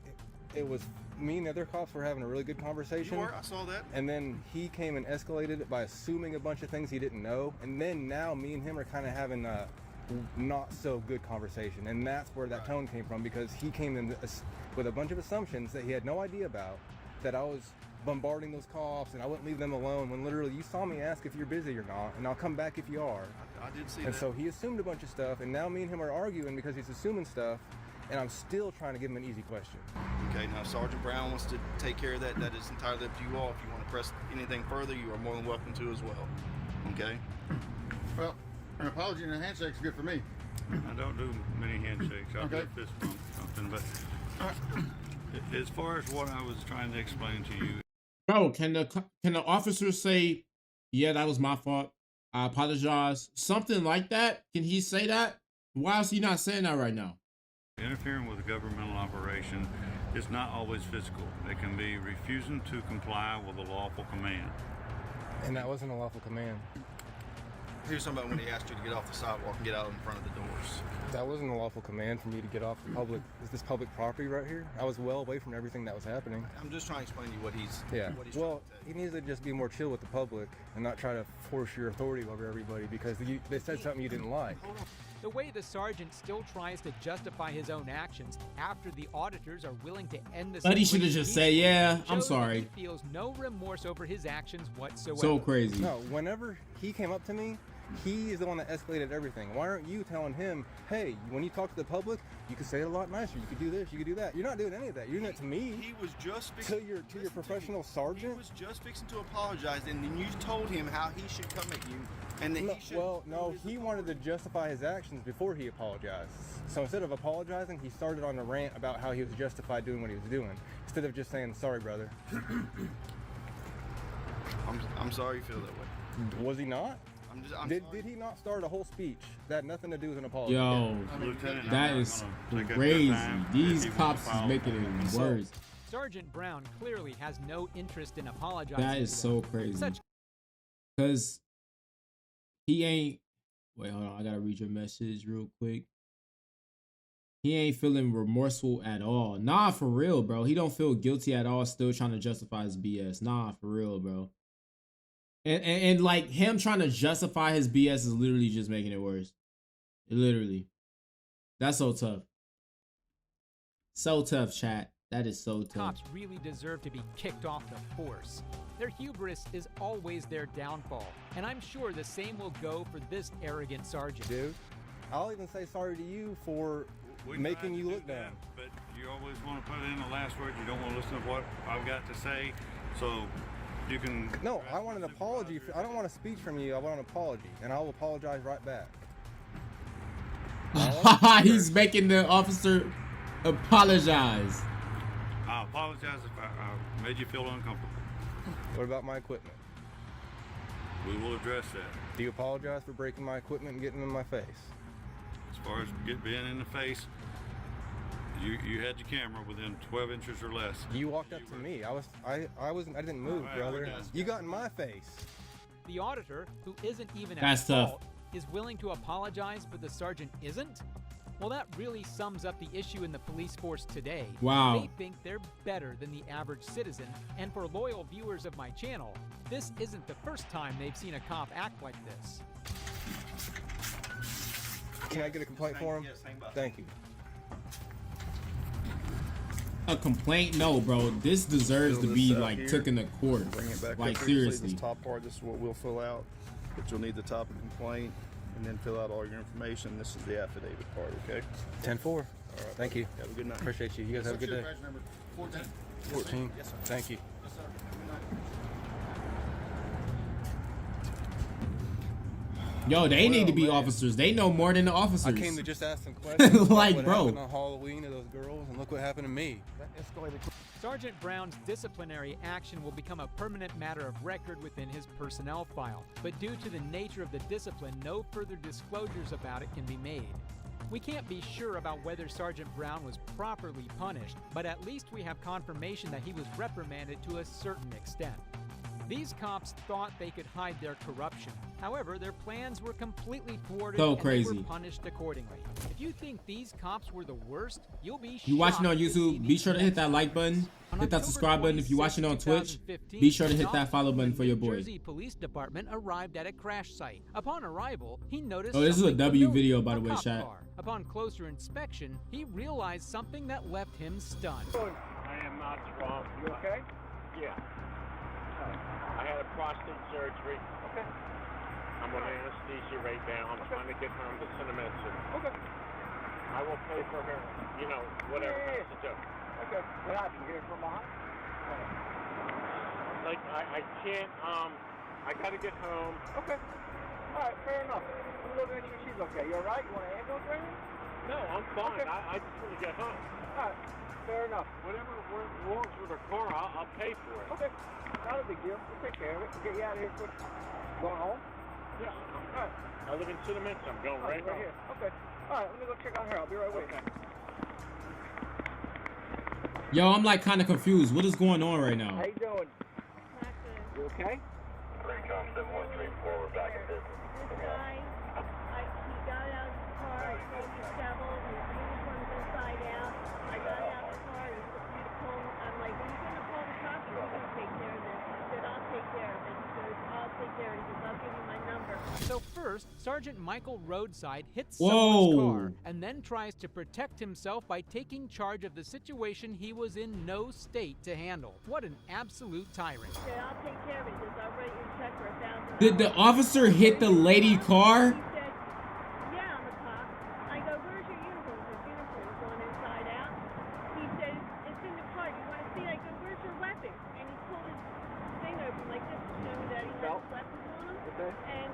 it was me and the other cops were having a really good conversation. You were, I saw that. And then he came and escalated it by assuming a bunch of things he didn't know. And then now me and him are kind of having a not so good conversation. And that's where that tone came from, because he came in with a bunch of assumptions that he had no idea about, that I was bombarding those cops and I wouldn't leave them alone, when literally you saw me ask if you're busy or not, and I'll come back if you are. I did see and that. so he assumed a bunch of stuff, and now me and him are arguing because he's assuming stuff, and I'm still trying to give him an easy question. Okay, now Sergeant Brown wants to take care of that. That is entirely up to you all. If you want to press anything further, you are more than welcome to as well. Okay? Well, an apology and a handshake is good for me. I don't do many handshakes. I'll do a fist bump or something. But as far as what I was trying to explain to you, bro, can the officer say, "Yeah, that was my fault. I apologize"? Something like that. Can he say that? Why is he not saying that right now? interfering with a governmental operation is not always physical. It can be refusing to comply with a lawful command. And that wasn't a lawful command. He was talking about when he asked you to get off the sidewalk and get out in front of the doors. That wasn't a lawful command for me to get off the public. Is this public property right here? I was well away from everything that was happening. I'm just trying to explain to you what he's. Yeah. What he's Well, he needs to just be more chill with the public and not try to force your authority over everybody because they said something you didn't like. The way the sergeant still tries to justify his own actions after the auditors are willing to end the But he should have just said, "Yeah, I'm sorry." He feels no remorse over his actions whatsoever. So crazy. No, whenever he came up to me, he is the one that escalated everything. Why aren't you telling him, hey, when you talk to the public, you could say it a lot nicer. You could do this, you could do that. You're not doing any of that. You're doing it to me. He was just fixing, to your professional sergeant. He was just fixing to apologize, and then you told him how he should come at you, and that he should. Well, no, he wanted to justify his actions before he apologized. So instead of apologizing, he started on a rant about how he was justified doing what he was doing, instead of just saying, "Sorry, brother." I'm sorry you feel that way. Was he not? Did he not start a whole speech that had nothing to do with an apology? Yo, that is crazy. These cops is making it worse. Sergeant Brown clearly has no interest in apologizing. That is so crazy. Because he ain't. Wait, hold on. I gotta read your message real quick. He ain't feeling remorseful at all. Nah, for real, bro. He don't feel guilty at all. Still trying to justify his BS. Nah, for real, bro. And like him trying to justify his BS is literally just making it worse. Literally. That's so tough. So tough, chat. That is so tough. Cops really deserve to be kicked off the force. Their hubris is always their downfall, and I'm sure the same will go for this arrogant sergeant. Dude, I'll even say sorry to you for making you look bad. But you always want to put in the last word. You don't want to listen to what I've got to say, so you can. No, I want an apology. I don't want a speech from you. I want an apology, and I'll apologize right back. He's making the officer apologize. I apologize if I made you feel uncomfortable. What about my equipment? We will address that. Do you apologize for breaking my equipment and getting in my face? As far as being in the face, you had your camera within 12 inches or less. You walked up to me. I didn't move, brother. You got in my face. The auditor, who isn't even That's at tough. fault, is willing to apologize, but the sergeant isn't? Well, that really sums up the issue in the police force today. Wow. They think they're better than the average citizen, and for loyal viewers of my channel, this isn't the first time they've seen a cop act like this. Can I get a complaint for him? Thank you. A complaint? No, bro. This deserves to be like taken to court. Bring it back Like up. seriously. This top part, this is what we'll fill out. But you'll need the top of complaint and then fill out all your information. This is the affidavit part, okay? 10-4. All right. Thank you. Have a good night. Appreciate you. You guys have a good day. 14. Yes, sir. Thank you. Yes, sir. Have a good night. Yo, they need to be officers. They know more than the officers. I came to just ask some questions. Like, what bro. happened on Halloween to those girls, and look what happened to me. That escalated. Sergeant Brown's disciplinary action will become a permanent matter of record within his personnel file, but due to the nature of the discipline, no further disclosures about it can be made. We can't be sure about whether Sergeant Brown was properly punished, but at least we have confirmation that he was reprimanded to a certain extent. These cops thought they could hide their corruption. However, their plans were completely thwarted So and crazy. they were punished accordingly. If you think these cops were the worst, you'll be You watching on shocked to see YouTube, be these sure to hit that like button, hit that subscribe button. If you're watching on Twitch, be sure to hit that follow button for your boy. Jersey Police Department arrived at a crash site. Upon arrival, he noticed Oh, this is a something W familiar, video, by the a way, cop chat. car. Upon closer inspection, he realized something that left him stunned. I am not strong. You okay? Yeah. I had a prostate surgery. Okay. I'm on anesthesia right now. I'm trying to get home to send a medicine. Okay. I will pay for her, you know, whatever has to do. Okay. What happened? You get it from behind? Like, I can't, I gotta get home. Okay. All right, fair enough. I'm looking at you. She's okay. You all right? You want an ambulance or anything? No, I'm fine. Okay. I just want to get home. All right. Fair enough. Whatever wrongs with her car, I'll pay for it. Okay. Not a big deal. We'll take care of it. We'll get you out of here quick. Going home? Yeah. All right. I live in Cinnamons. I'm going right here. Okay. All right. Let me go check on her. I'll be right with you. Yo, I'm like kind of confused. What is going on right now? How you doing? You okay? 3Com 7134, we're back in business. This guy, he got out of the car, I told him shovel, his uniform's inside out. I got out of the car, he told me, I'm like, are you going to call the cops? He's going to take care of this. He said, I'll take care of it. He goes, I'll take care of it. He goes, I'll give you my number. So first, Sergeant Michael Roadside hits Whoa. someone's car and then tries to protect himself by taking charge of the situation he was in no state to handle. What an absolute tyrant. He said, I'll take care of it. He goes, I'll write you a check for $1,000. Did the officer hit the lady car? He said, yeah, I'm a cop. I go, where's your uniform? His uniform's on inside out. He said, it's in the car. You want to see it? I go, where's your weapon? And he pulled his thing open like this to show me that he had his weapons on him. Okay. And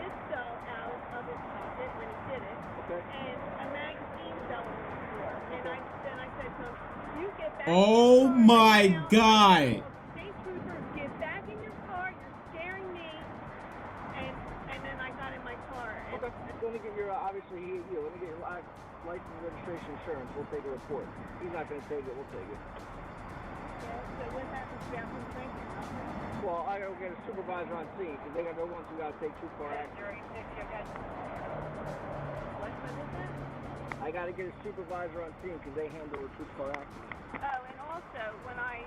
this fell out of his pocket when he did it. Okay. And a magazine fell on the floor. And then I said to him, you get back Oh in your car my right now. God. State trooper, get back in your car. You're scaring me. And then I got in my car. And Okay. Let me get your, obviously he hit you. Let me get your license, registration, insurance. We'll take a report. He's not going to take it. We'll take it. so what happens? You have complaints or something? Well, I gotta get a supervisor on scene because they got the ones who gotta take too far action. I gotta get a supervisor on scene because they handle the too far action. Oh, and also when I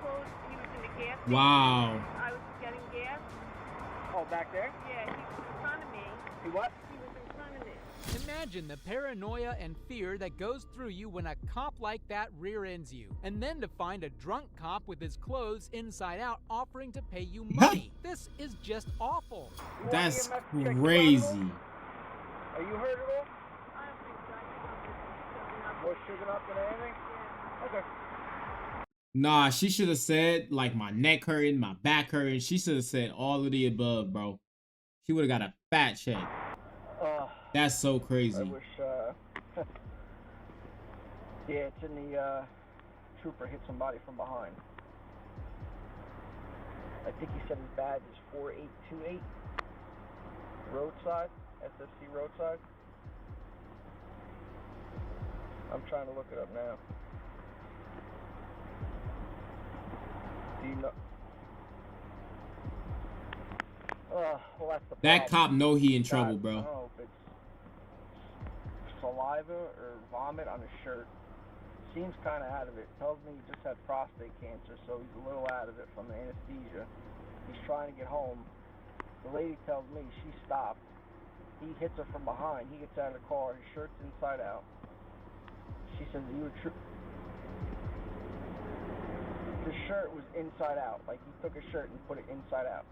pulled, he was in the gas station. Wow. I was getting gas. Oh, back there? Yeah, he was in front of me. He what? He was in front of me. Imagine the paranoia and fear that goes through you when a cop like that rear-ends you. And then to find a drunk cop with his clothes inside out offering to pay you money. This is just awful. That's crazy. Are you hurt at all? I don't think so. I think I'm Or sugar up and anything? Okay. Nah, she should have said like my neck hurting, my back hurting. She should have said all of the above, bro. She would have got a fat check. That's so crazy. I wish, yeah, it's in the, trooper hit somebody from behind. I think he said his badge is 4828. Roadside, SFC Roadside. I'm trying to look it up now. Do you know? Well, that's the That problem. cop know he in trouble, I bro. don't know if it's saliva or vomit on his shirt. Seems kind of out of it. Tells me he just had prostate cancer, so he's a little out of it from the anesthesia. He's trying to get home. The lady tells me she stopped. He hits her from behind. He gets out of the car. His shirt's inside out. She says, "You were true." The shirt was inside out. Like he took his shirt and put it inside out.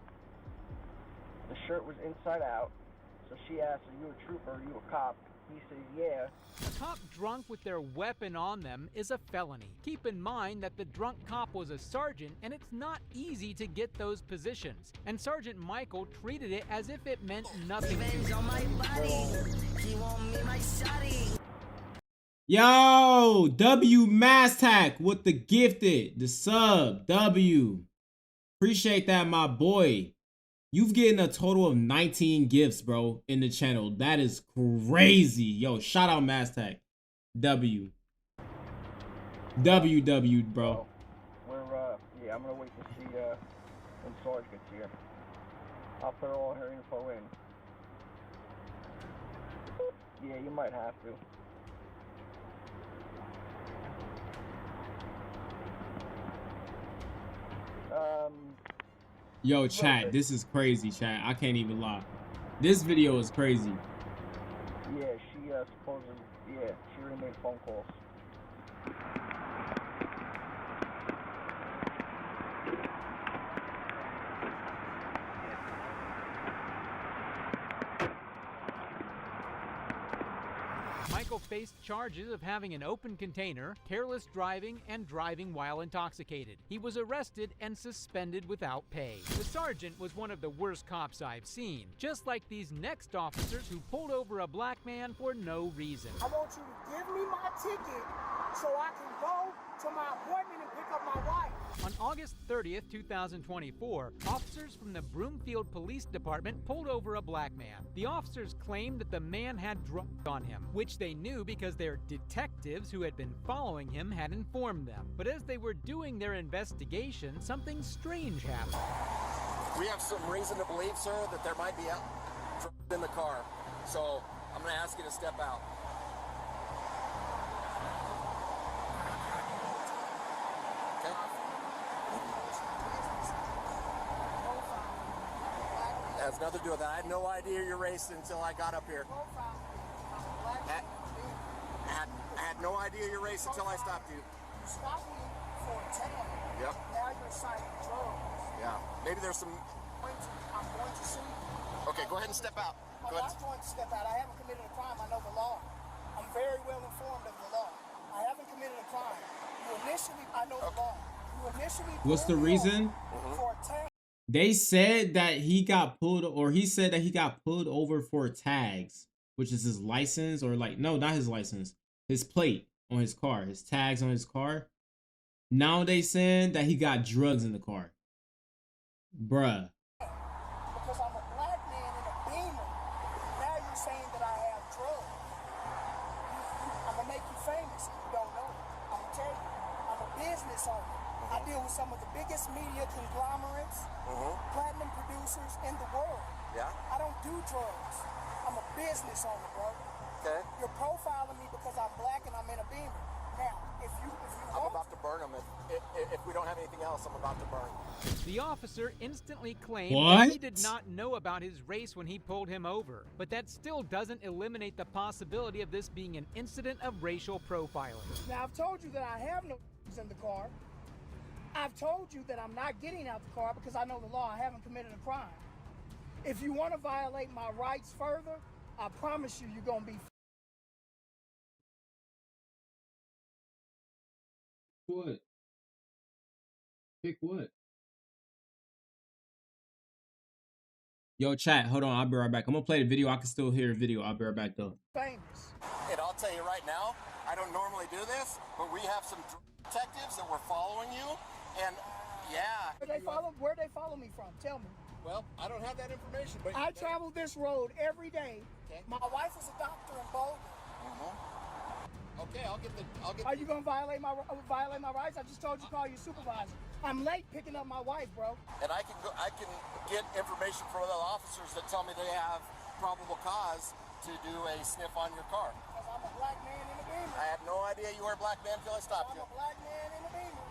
The shirt was inside out. So she asked, "Are you a trooper? Are you a cop?" He says, "Yeah." A cop drunk with their weapon on them is a felony. Keep in mind that the drunk cop was a sergeant, and it's not easy to get those positions. And Sergeant Michael treated it as if it meant nothing to him. Yo, W Mastack with the gifted, the sub, W. Appreciate that, my boy. You've getting a total of 19 gifts, bro, in the channel. That is crazy. Yo, shout out Mastack. W. W, bro. We're, yeah, I'm gonna wait to see, when Sarge gets here. I'll put all her info in. Yeah, you might have to. Yo, chat, this is crazy, chat. I can't even lie. This video is crazy. Yeah, she, supposedly, yeah, she already made phone calls. Michael faced charges of having an open container, careless driving, and driving while intoxicated. He was arrested and suspended without pay. The sergeant was one of the worst cops I've seen, just like these next officers who pulled over a black man for no reason. I want you to give me my ticket so I can go to my appointment and pick up my wife. On August 30th, 2024, officers from the Broomfield Police Department pulled over a black man. The officers claimed that the man had drugs on him, which they knew because their detectives who had been following him had informed them. But as they were doing their investigation, something strange happened. We have some reason to believe, sir, that there might be drugs in the car. So I'm going to ask you to step out. Okay. That has nothing to do with that. I had no idea you're racing until I got up here. I had no idea you're racing until I stopped you. You stopped me for a tag. Yep. Now you're citing drugs. Yeah. Maybe there's some. I'm going to sue you. Okay, go ahead and step out. I'm not going to step out. I haven't committed a crime. I know the law. I'm very well informed of the law. I haven't committed a crime. I know the law. You initially. What's the reason? For a tag. They said that he got pulled, or he said that he got pulled over for tags, which is his license, or like, no, not his license, his plate on his car, his tags on his car. Now they saying that he got drugs in the car. Bruh. Because I'm a black man in a Beamer. Now you're saying that I have drugs. I'm going to make you famous if you don't know it. I'm going to tell you. I'm a business owner. I deal with some of the biggest media conglomerates, platinum producers in the world. Yeah? I don't do drugs. I'm a business owner, bro. Okay. You're profiling me because I'm black and I'm in a Beamer. Now, if you I'm about to burn them. If we don't have anything else, I'm about to burn. The officer instantly claimed What? that he did not know about his race when he pulled him over, but that still doesn't eliminate the possibility of this being an incident of racial profiling. Now, I've told you that I have no in the car. I've told you that I'm not getting out the car because I know the law. I haven't committed a crime. If you want to violate my rights further, I promise you, you're going to be. What? Pick what? Yo, chat, hold on. I'll be right back. I'm gonna play the video. I can still hear the video. I'll be right back though. Famous. And I'll tell you right now, I don't normally do this, but we have some detectives that were following you, and yeah. Where'd they follow me from? Tell me. Well, I don't have that information, but I travel this road every day. Okay. My wife is a doctor in Boulder. Okay, I'll get. Are you gonna violate my rights? I just told you to call your supervisor. I'm late picking up my wife, bro. And I can get information from other officers that tell me they have probable cause to do a sniff on your car. Because I'm a black man in a Beamer. I had no idea you were a black man until I stopped you. I'm a black man in a Beamer.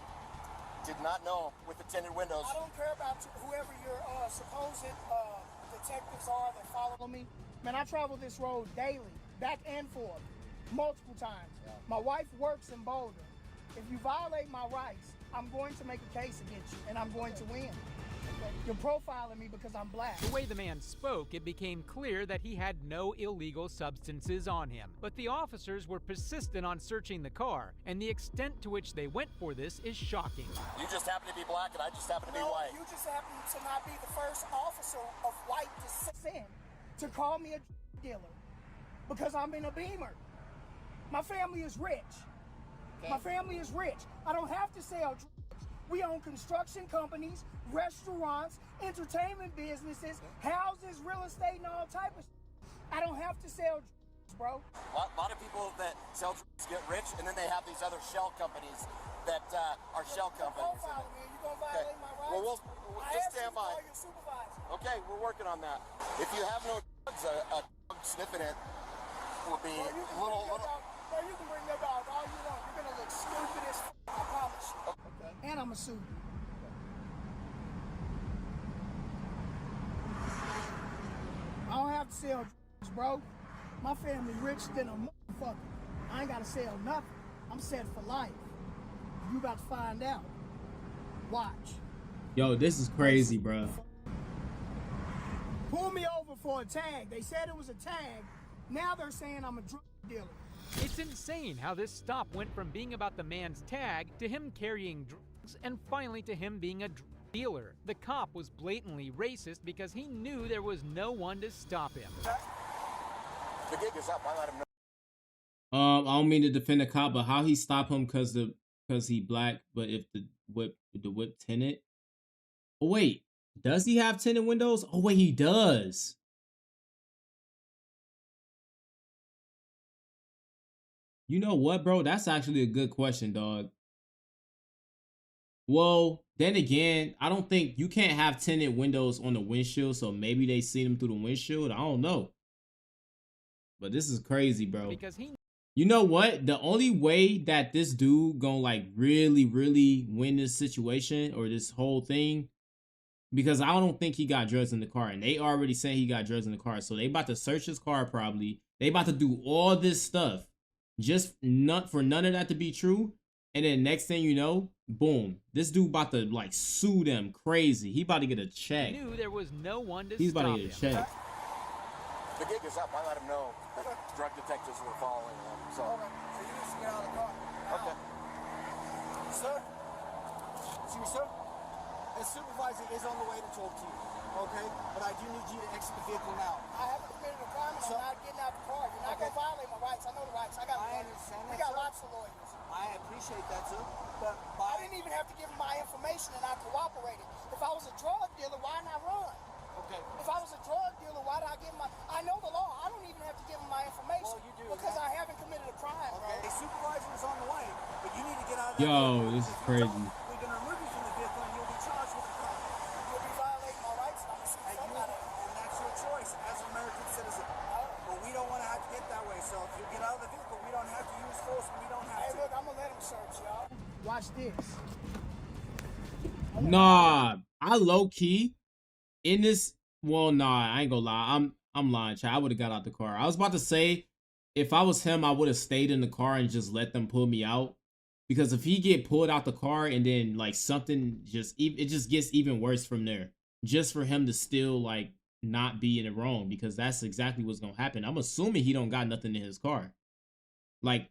Did not know with the tinted windows. I don't care about whoever your supposed detectives are that follow me. Man, I travel this road daily, back and forth, multiple times. Yeah. My wife works in Boulder. If you violate my rights, I'm going to make a case against you, and I'm going to win. You're profiling me because I'm black. The way the man spoke, it became clear that he had no illegal substances on him. But the officers were persistent on searching the car, and the extent to which they went for this is shocking. You just happen to be black, and I just happen to be white. You just happen to not be the first officer of white descent to call me a dealer because I'm in a Beamer. My family is rich. Okay. My family is rich. I don't have to sell drugs. We own construction companies, restaurants, entertainment businesses, houses, real estate, and all type of I don't have to sell drugs, bro. A lot of people that sell drugs get rich, and then they have these other shell companies that are shell companies. You gonna violate my rights? Well, we'll just stand by. Your supervisor. Okay, we're working on that. If you have no drugs, a dog sniffing it will be a little. You can bring your dog all you want. You're gonna look stupid as I promise you. Okay. And I'm a suit. I don't have to sell drugs, bro. My family rich than a motherfucker. I ain't gotta sell nothing. I'm set for life. You about to find out. Watch. Yo, this is crazy, bro. Pull me over for a tag. They said it was a tag. Now they're saying I'm a drug dealer. It's insane how this stop went from being about the man's tag to him carrying drugs and finally to him being a drug dealer. The cop was blatantly racist because he knew there was no one to stop him. The gig is up. I let him know. I don't mean to defend the cop, but how he stopped him because he black, but if the whip tinted. Oh wait, does he have tinted windows? Oh wait, he does. You know what, bro? That's actually a good question, dog. Well, then again, I don't think you can't have tinted windows on the windshield, so maybe they see them through the windshield. I don't know. But this is crazy, bro. Because he You know what? The only way that this dude gonna like really, really win this situation or this whole thing, because I don't think he got drugs in the car, and they already saying he got drugs in the car, so they about to search his car probably. They about to do all this stuff, just not for none of that to be true. And then next thing you know, boom, this dude about to like sue them crazy. He about to get a check. knew there was no one to He's stop about to get a him. check. The gig is up. I let him know that drug detectives were following him. So, So you need to get out of the car. okay. Sir? Excuse me, sir? The supervisor is on the way to talk to you, okay? But I do need you to exit the vehicle now. I haven't committed a crime and I'm not getting out the car. You're not going to violate my rights. I know the rights. I got understand we that, got sir. lots of lawyers. I appreciate that, sir. But I didn't even have to give him my information and I cooperated. If I was a drug dealer, why not run? okay. If I was a drug dealer, why did I give him my... I know the law. I don't even have to give him my information. Well, you do. Because I haven't committed a crime, Okay. bro. A supervisor is on the way, but you need to get out of that Yo, vehicle. this is If you crazy. don't, we're going to remove you from the vehicle and you'll be charged with a crime. You'll be violating my rights and I'm going to see something out of it. And that's your choice as an American citizen. But we don't want to have to get that way. So if you get out of the vehicle, we don't have to use force. We don't have Hey, to. look, I'm going to let him search, y'all. Watch this. Nah, I low key in this. Well, nah, I ain't gonna lie. I'm lying, chat. I would have got out the car. I was about to say, if I was him, I would have stayed in the car and just let them pull me out. Because if he get pulled out the car and then like something just it just gets even worse from there. Just for him to still like not be in the wrong, because that's exactly what's gonna happen. I'm assuming he don't got nothing in his car. Like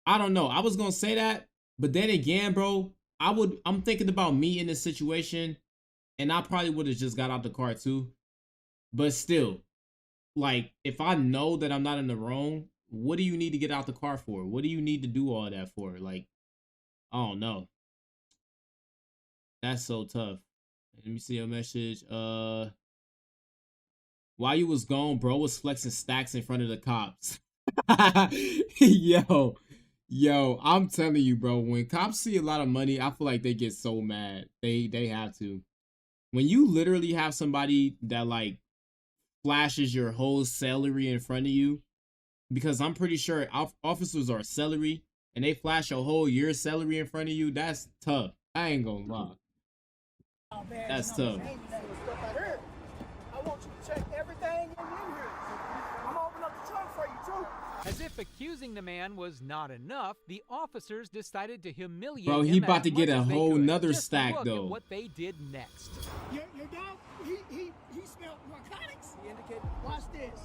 I don't know. I was gonna say that, but then again, bro, I'm thinking about me in this situation, and I probably would have just got out the car too. But still, like, if I know that I'm not in the wrong, what do you need to get out the car for? What do you need to do all that for? Like, I don't know. That's so tough. Let me see your message. While you was gone, bro was flexing stacks in front of the cops. Yo, I'm telling you, bro, when cops see a lot of money, I feel like they get so mad. They have to. When you literally have somebody that like flashes your whole salary in front of you, because I'm pretty sure officers are salary, and they flash a whole year's salary in front of you, that's tough. I ain't gonna lie. That's tough. I want you to check everything in here. I'm gonna open up the trunk for you too. As if accusing the man was not enough, the officers decided to humiliate Bro, him he about as to get much a as they whole could. nother Just stack, look though. At what they did next. Your dog, he smelled narcotics. He indicated. Watch this.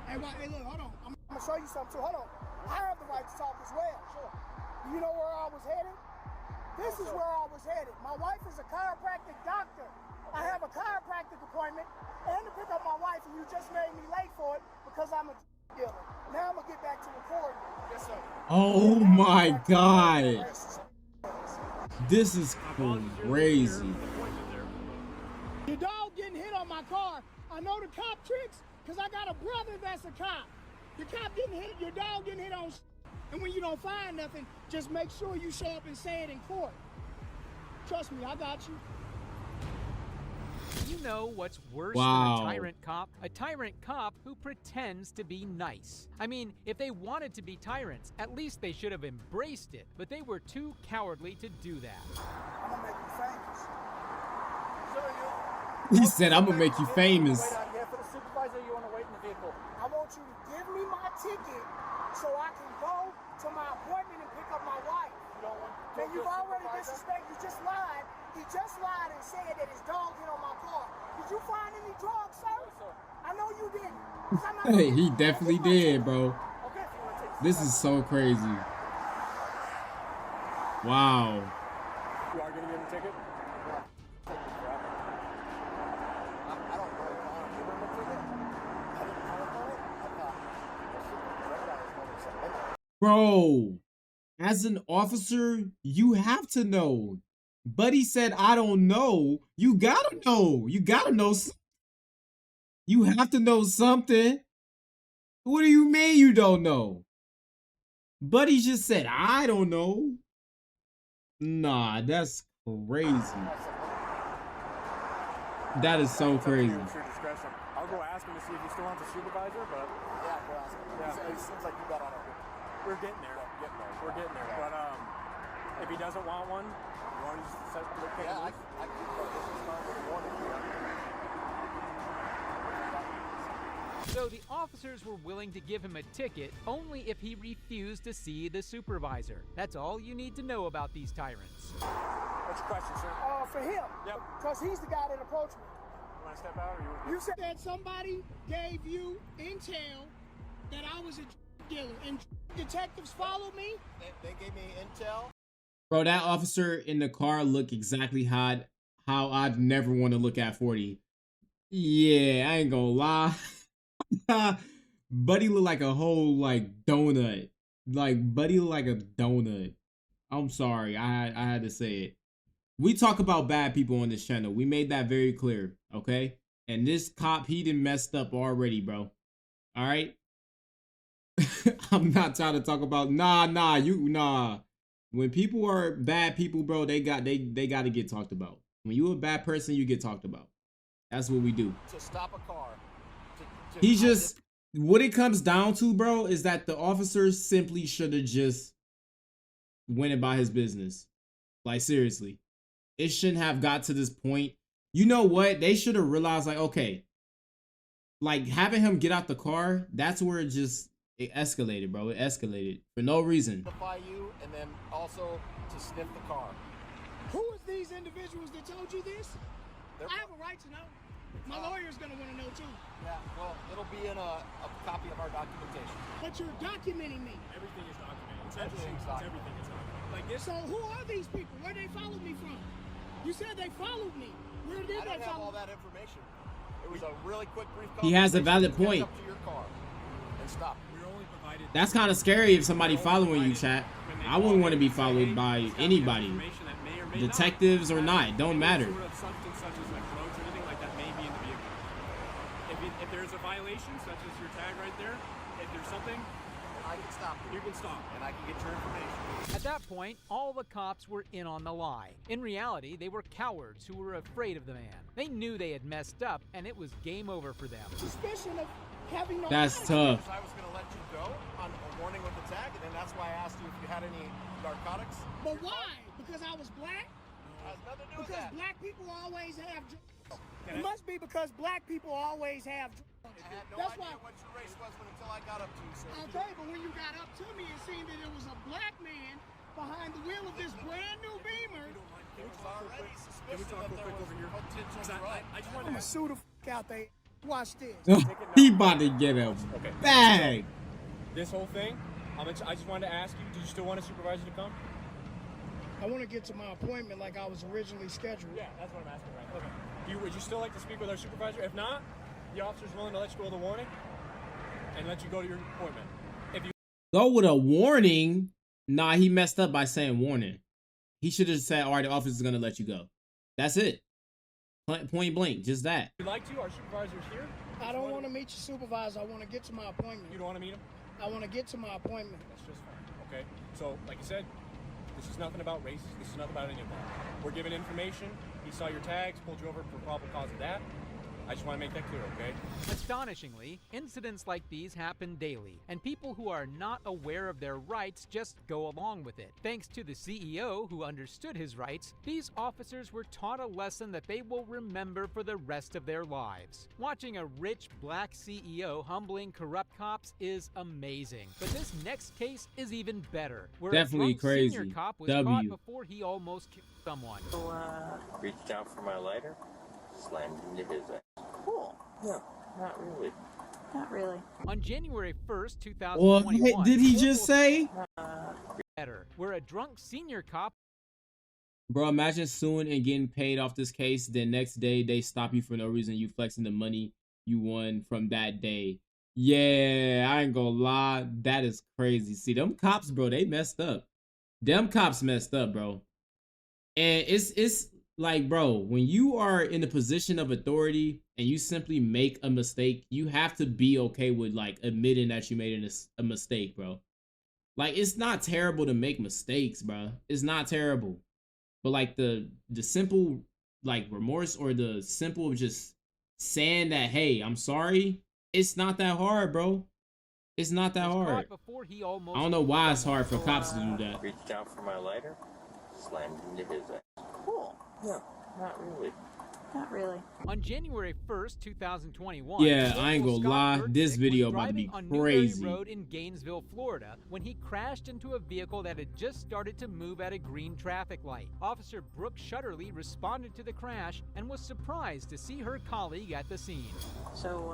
Hey, look, hold on. I'm gonna show you something too. Hold on. I have the right to talk as well. Sure. You know where I was headed? This is where I was headed. My wife is a chiropractic doctor. I have a chiropractic appointment and to pick up my wife, and you just made me late for it because I'm a dealer. Now I'm gonna get back to recording. Yes, sir. Oh my god. This is crazy. Your dog getting hit on my car. I know the cop tricks because I got a brother that's a cop. The cop getting hit, your dog getting hit on. And when you don't find nothing, just make sure you show up and say it in court. Trust me, I got you. You know what's worse Wow. than a tyrant cop? A tyrant cop who pretends to be nice. I mean, if they wanted to be tyrants, at least they should have embraced it, but they were too cowardly to do that. I'm gonna make you famous. He said, I'm gonna make you famous. Wait out here for the supervisor, you wanna wait in the vehicle? I want you to give me my ticket so I can go to my appointment and pick up my wife. You don't want to. And you've already disrespected. You just lied. He just lied and said that his dog hit on my car. Did you find any drugs, sir? No, sir. I know you didn't. Hey, he definitely did, bro. This is so crazy. Wow. You are going to get a ticket? Bro, as an officer, you have to know. Buddy said, I don't know. You gotta know. You gotta know. You have to know something. What do you mean you don't know? Buddy just said, I don't know. Nah, that's crazy. That is so crazy. It's your discretion. I'll go ask him to see if he still wants a supervisor, but Yeah, go ask him. Yeah. It seems like you got on it. we're getting there. We're getting there. But if he doesn't want one, you want to just set the kick Yeah, loose? I can this is fine with the warning. So the officers were willing to give him a ticket only if he refused to see the supervisor. That's all you need to know about these tyrants. What's your question, sir? For him. Yep. Because he's the guy that approached me. You want to step out, or you? You said that somebody gave you intel that I was a dealer, and detectives followed me. They gave me intel. Bro, that officer in the car looked exactly how I'd never want to look at 40. Yeah, I ain't gonna lie. Buddy looked like a whole donut. Buddy looked like a donut. I'm sorry, I had to say it. We talk about bad people on this channel. We made that very clear, okay? And this cop, he done messed up already, bro. All right? I'm not trying to talk about nah. When people are bad people, bro, they got to get talked about. When you a bad person, you get talked about. That's what we do. To stop a car. He's just, what it comes down to, bro, is that the officers simply should have just went about his business. Like, seriously. It shouldn't have got to this point. You know what? They should have realized, okay, having him get out the car, that's where it escalated, bro. It escalated for no reason. Notify you, and then also to sniff the car. Who is these individuals that told you this? I have a right to know. My lawyer's gonna want to know too. Yeah, well, it'll be in a copy of our documentation. But you're documenting me. Everything is documented. Everything's documented. Everything is documented. So who are these people? Where they followed me from? You said they followed me. Where did I they don't have follow all that information. It was a really quick, brief He has a valid conversation. point. Get up to your car and stop. We're only provided. That's kind of scary if somebody following you, chat. I wouldn't want to be followed by anybody. Detectives or not, don't matter. Sort of substance such as like drugs or anything like that may be in the vehicle. If there's a violation, such as your tag right there, if there's something, I can stop you. You can stop. And I can get your information. At that point, all the cops were in on the lie. In reality, they were cowards who were afraid of the man. They knew they had messed up, and it was game over for them. Suspicion of having no. That's tough. I was going to let you go on a warning with the tag, and then that's why I asked you if you had any narcotics. But why? Because I was black? Has nothing to do with Because that. black people always have drugs. It must be because black people always have drugs. I had no That's idea why. what your race was until I got up to you, sir. Okay, but when you got up to me and seen that it was a black man behind the wheel of this brand new Beamer, There was already suspicion that there was potential drugs. I'm gonna sue the out there. Watch this. He about to get a bag. This whole thing, I just wanted to ask you, do you still want a supervisor to come? I want to get to my appointment like I was originally scheduled. Yeah, that's what I'm asking right now. Okay. Would you still like to speak with our supervisor? If not, the officer's willing to let you go with a warning and let you go to your appointment. If you Go with a warning? Nah, he messed up by saying warning. He should have said, all right, the officer's going to let you go. That's it. Point blank, just that. would like to, our supervisor's here. I don't want to meet your supervisor. I want to get to my appointment. You don't want to meet him? I want to get to my appointment. That's just fine. Okay. So, like you said, this is nothing about race. This is nothing about any of that. We're giving information. He saw your tags, pulled you over for probable cause of that. I just want to make that clear, okay? Astonishingly, incidents like these happen daily, and people who are not aware of their rights just go along with it. Thanks to the CEO who understood his rights, these officers were taught a lesson that they will remember for the rest of their lives. Watching a rich black CEO humbling corrupt cops is amazing, but this next case is even better, where Definitely a drunk senior crazy. cop was W. caught before he almost killed someone. Reached out for my lighter, slammed into his ass. Cool. No, not really. Not really. On January 1st, Well, 2021, did he just say? better, where a drunk senior cop Bro, imagine suing and getting paid off this case. Then next day they stop you for no reason. You flexing the money you won from that day. Yeah, I ain't gonna lie. That is crazy. See, them cops, bro, they messed up. Them cops messed up, bro. And it's like, bro, when you are in a position of authority and you simply make a mistake, you have to be okay with like admitting that you made a mistake, bro. Like, it's not terrible to make mistakes, bro. It's not terrible. But like the simple like remorse or the simple just saying that, hey, I'm sorry, it's not that hard, bro. It's not that hard. I don't know why it's hard for cops to do that. Reached out for my lighter, slammed into his ass. Cool. Yeah, not really. Not really. On January 1st, 2021, Yeah, I ain't gonna lie, this video about to be crazy. Road in Gainesville, Florida, when he crashed into a vehicle that had just started to move at a green traffic light. Officer Brooke Shutterly responded to the crash and was surprised to see her colleague at the scene. So,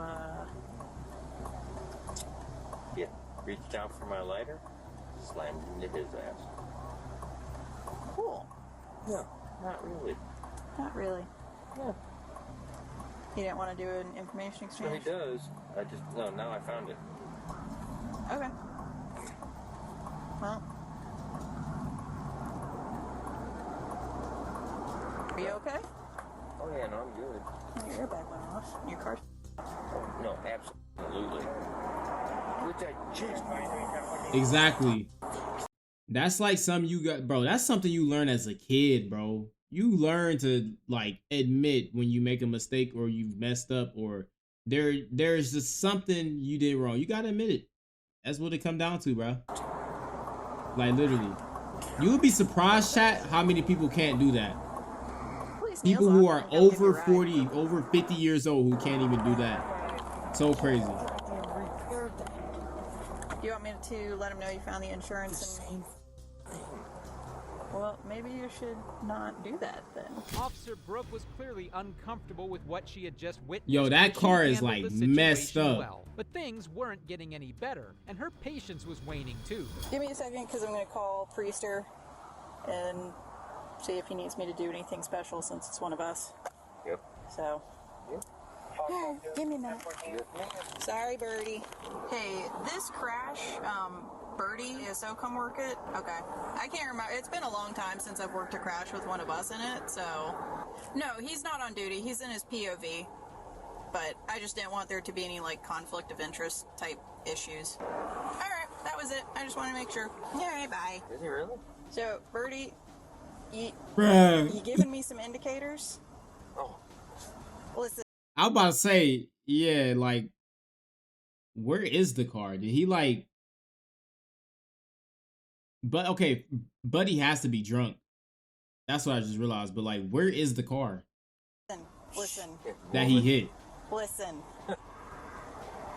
Yeah, reached out for my lighter, slammed into his ass. Cool. Yeah, not really. Not really. Yeah. You didn't want to do an information So he exchange? does. I just, no, now I found it. Okay. Well. Are you okay? Oh yeah, no, I'm good. Your airbag went off. Your car. Oh, no, absolutely. Which I just... Exactly. That's like something you got, bro. That's something you learn as a kid, bro. You learn to like admit when you make a mistake or you've messed up or there's just something you did wrong. You gotta admit it. That's what it come down to, bro. Like literally, you would be surprised, chat, how many people can't do that. People who are over 40, over 50 years old who can't even do that. So crazy. Do you want me to let him know you found the insurance and... Well, maybe you should not do that then. Officer Brooke was clearly uncomfortable with what she had just witnessed. Yo, that She car is handled like the messed situation up. well, but things weren't getting any better, and her patience was waning too. Give me a second, because I'm going to call Priester and see if he needs me to do anything special since it's one of us. Yep. So... Here, give me a minute. Sorry, Birdie. Hey, this crash, Birdie is so come work it? Okay. I can't remember. It's been a long time since I've worked a crash with one of us in it, so... No, he's not on duty. He's in his POV. But I just didn't want there to be any, like, conflict of interest type issues. Alright, that was it. I just wanted to make sure. Alright, bye. Is he really? So, Birdie, you Bruh. giving me some indicators? Oh. Listen. I'm about to say, yeah, like, where is the car? Did he like? But okay, Buddy has to be drunk. That's what I just realized. But like, where is the car Listen. that he hit? Listen.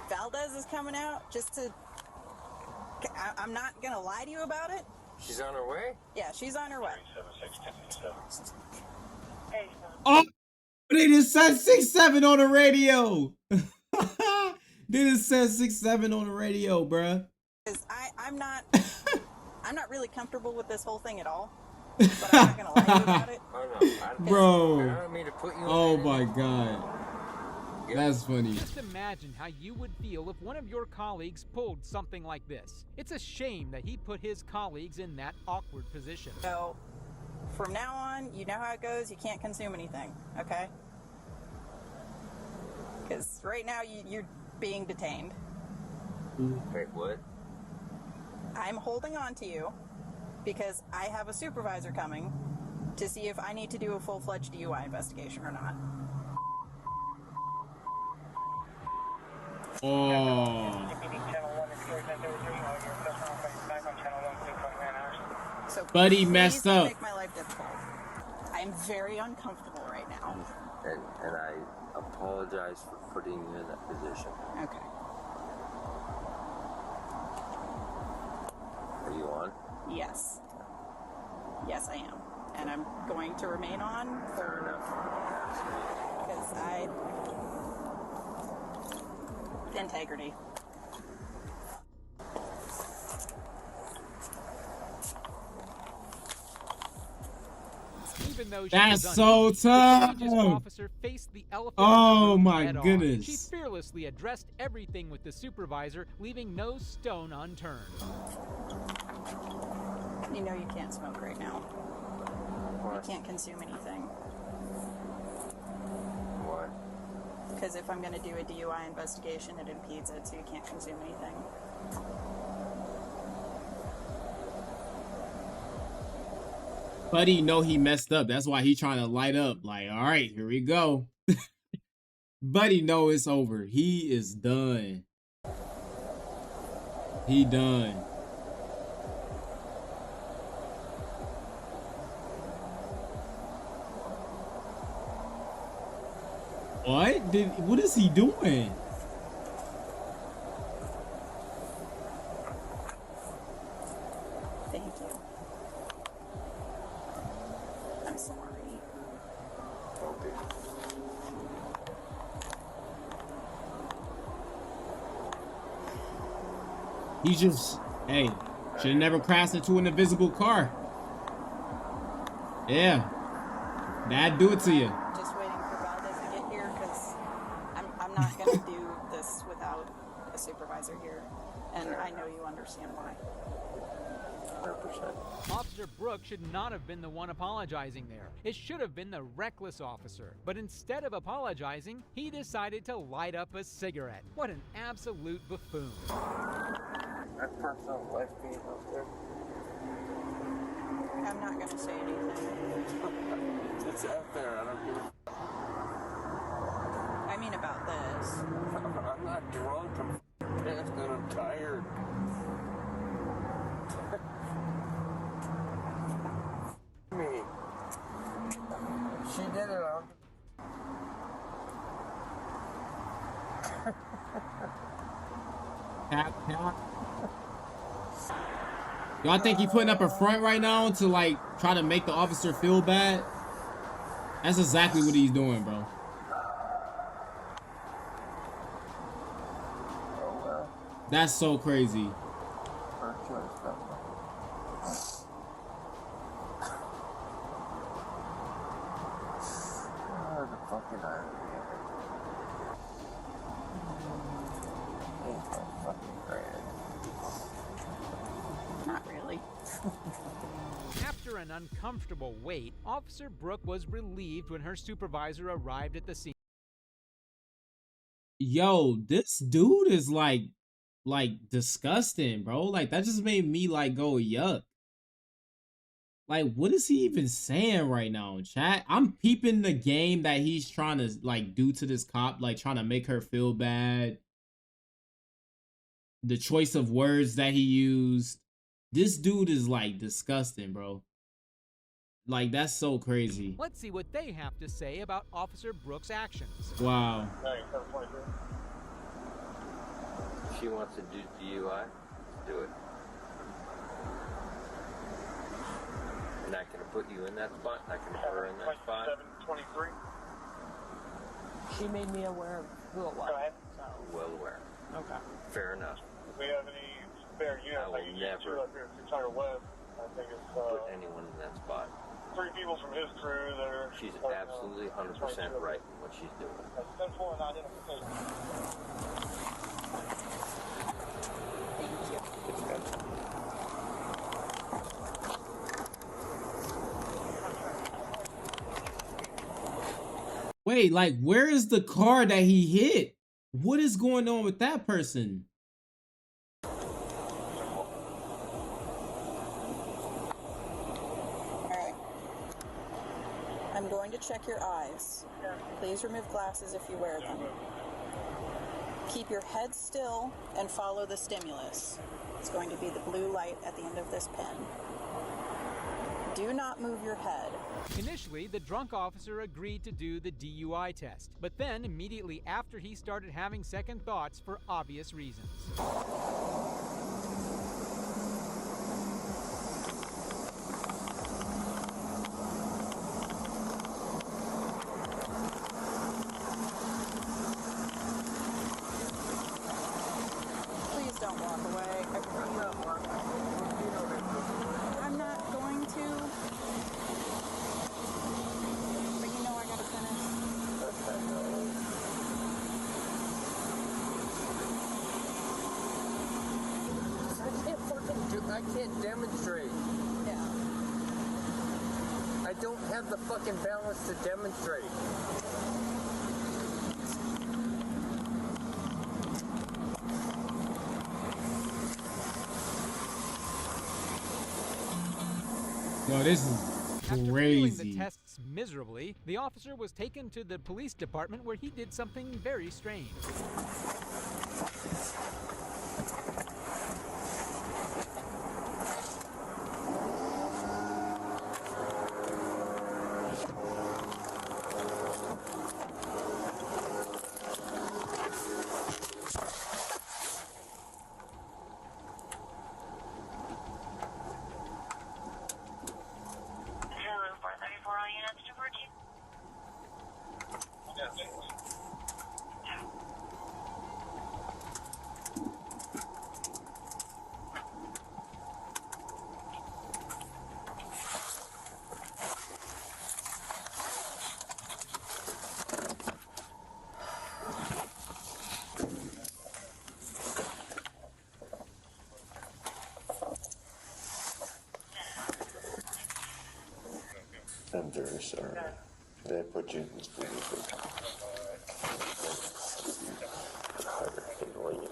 Valdez is coming out just to... I'm not going to lie to you about it. She's on her way? Yeah, she's on her way. Oh, they just said 6-7 on the radio. They just said 6-7 on the radio, bruh. I'm not really comfortable with this whole thing at all. But I'm not going to lie to you about it. Oh, no. Bro. I don't mean to put you Oh in my god. That's funny. Just imagine how you would feel if one of your colleagues pulled something like this. It's a shame that he put his colleagues in that awkward position. So, from now on, you know how it goes. You can't consume anything, okay? Because right now, you're being detained. Wait, what? I'm holding on to you because I have a supervisor coming to see if I need to do a full-fledged DUI investigation or not. Oh. So Buddy messed please don't up. Make my life difficult. I'm very uncomfortable right now. And I apologize for putting you in that position. Okay. Are you on? Yes. Yes, I am. And I'm going to remain on for... Because integrity. Even though she That's was so uneasy, tough. the courageous officer faced the elephant Oh in the room my head on. goodness. She fearlessly addressed everything with the supervisor, leaving no stone unturned. You know you can't smoke right now. You can't consume anything. Why? Because if I'm going to do a DUI investigation, it impedes it, so you can't consume anything. Buddy know he messed up. That's why he trying to light up. Like, all right, here we go. Buddy know it's over. He is done. He done. What is he doing? Thank you. I'm sorry. He just, hey, should have never crashed into an invisible car. Yeah. That'd do it to you. Just waiting for Valdez to get here because I'm not going to do this without a supervisor here. And I know you understand why. 100%. Officer Brooks should not have been the one apologizing there. It should have been the reckless officer. But instead of apologizing, he decided to light up a cigarette. What an absolute buffoon. That person's life being up there. I'm not going to say anything. It's out there. I don't give a I mean about this. I'm not drunk. I'm pissed and I'm tired. Me. She did it on. Y'all think he putting up a front right now to like try to make the officer feel bad? That's exactly what he's doing, bro. That's so crazy. Not really. After an uncomfortable wait, Officer Brooke was relieved when her supervisor arrived at the scene. Yo, this dude is like disgusting, bro. Like that just made me like go yuck. Like, what is he even saying right now in chat? I'm peeping the game that he's trying to like do to this cop, like trying to make her feel bad. The choice of words that he used. This dude is like disgusting, bro. Like, that's so crazy. Let's see what they have to say about Officer Brooks' actions. Wow. She wants to do DUI. Do it. Not gonna put you in that spot. Not gonna put her in that spot. 723. She made me aware of who it was. Go ahead. Well aware. Okay. Fair enough. If we have any spare units, I will never up here at 600 West. I think it's put anyone in that spot. 3 people from his crew that are. She's absolutely 100% right in what she's doing. That's 10-4 and identification. Wait, like, where is the car that he hit? What is going on with that person? Alright. I'm going to check your eyes. Please remove glasses if you wear them. Keep your head still and follow the stimulus. It's going to be the blue light at the end of this pen. Do not move your head. Initially, the drunk officer agreed to do the DUI test, but then immediately after he started having second thoughts for obvious reasons. Please don't walk away. I'm not going to. But you know I gotta finish. I can't demonstrate. Yeah. I don't have the fucking balance to demonstrate. Yo, this is After failing the crazy. tests miserably, the officer was taken to the police department where he did something very strange. I'm very sorry that I put you in this position. Harder than you.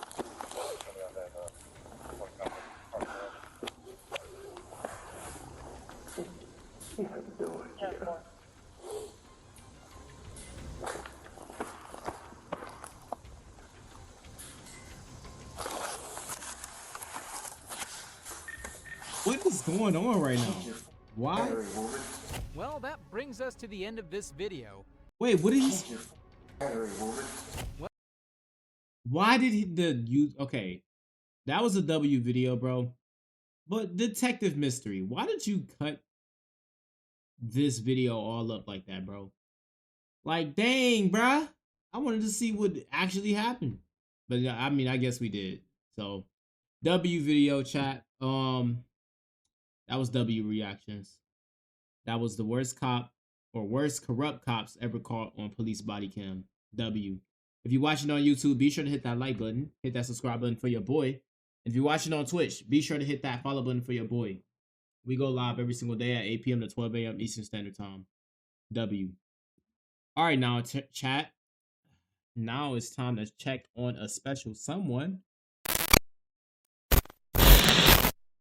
You have no idea. What is going on right now? Why? Well, that brings us to the end of this video. Wait, what did he? What? Why did he okay? That was a W video, bro. But Detective Mystery, why did you cut this video all up like that, bro? Like, dang, bruh. I wanted to see what actually happened. But I mean, I guess we did. So, W video, chat. That was W reactions. That was the worst cop or worst corrupt cops ever caught on police body cam. W. If you're watching on YouTube, be sure to hit that like button. Hit that subscribe button for your boy. If you're watching on Twitch, be sure to hit that follow button for your boy. We go live every single day at 8 p.m. to 12 a.m. Eastern Standard Time. W. All right, now chat. Now it's time to check on a special someone.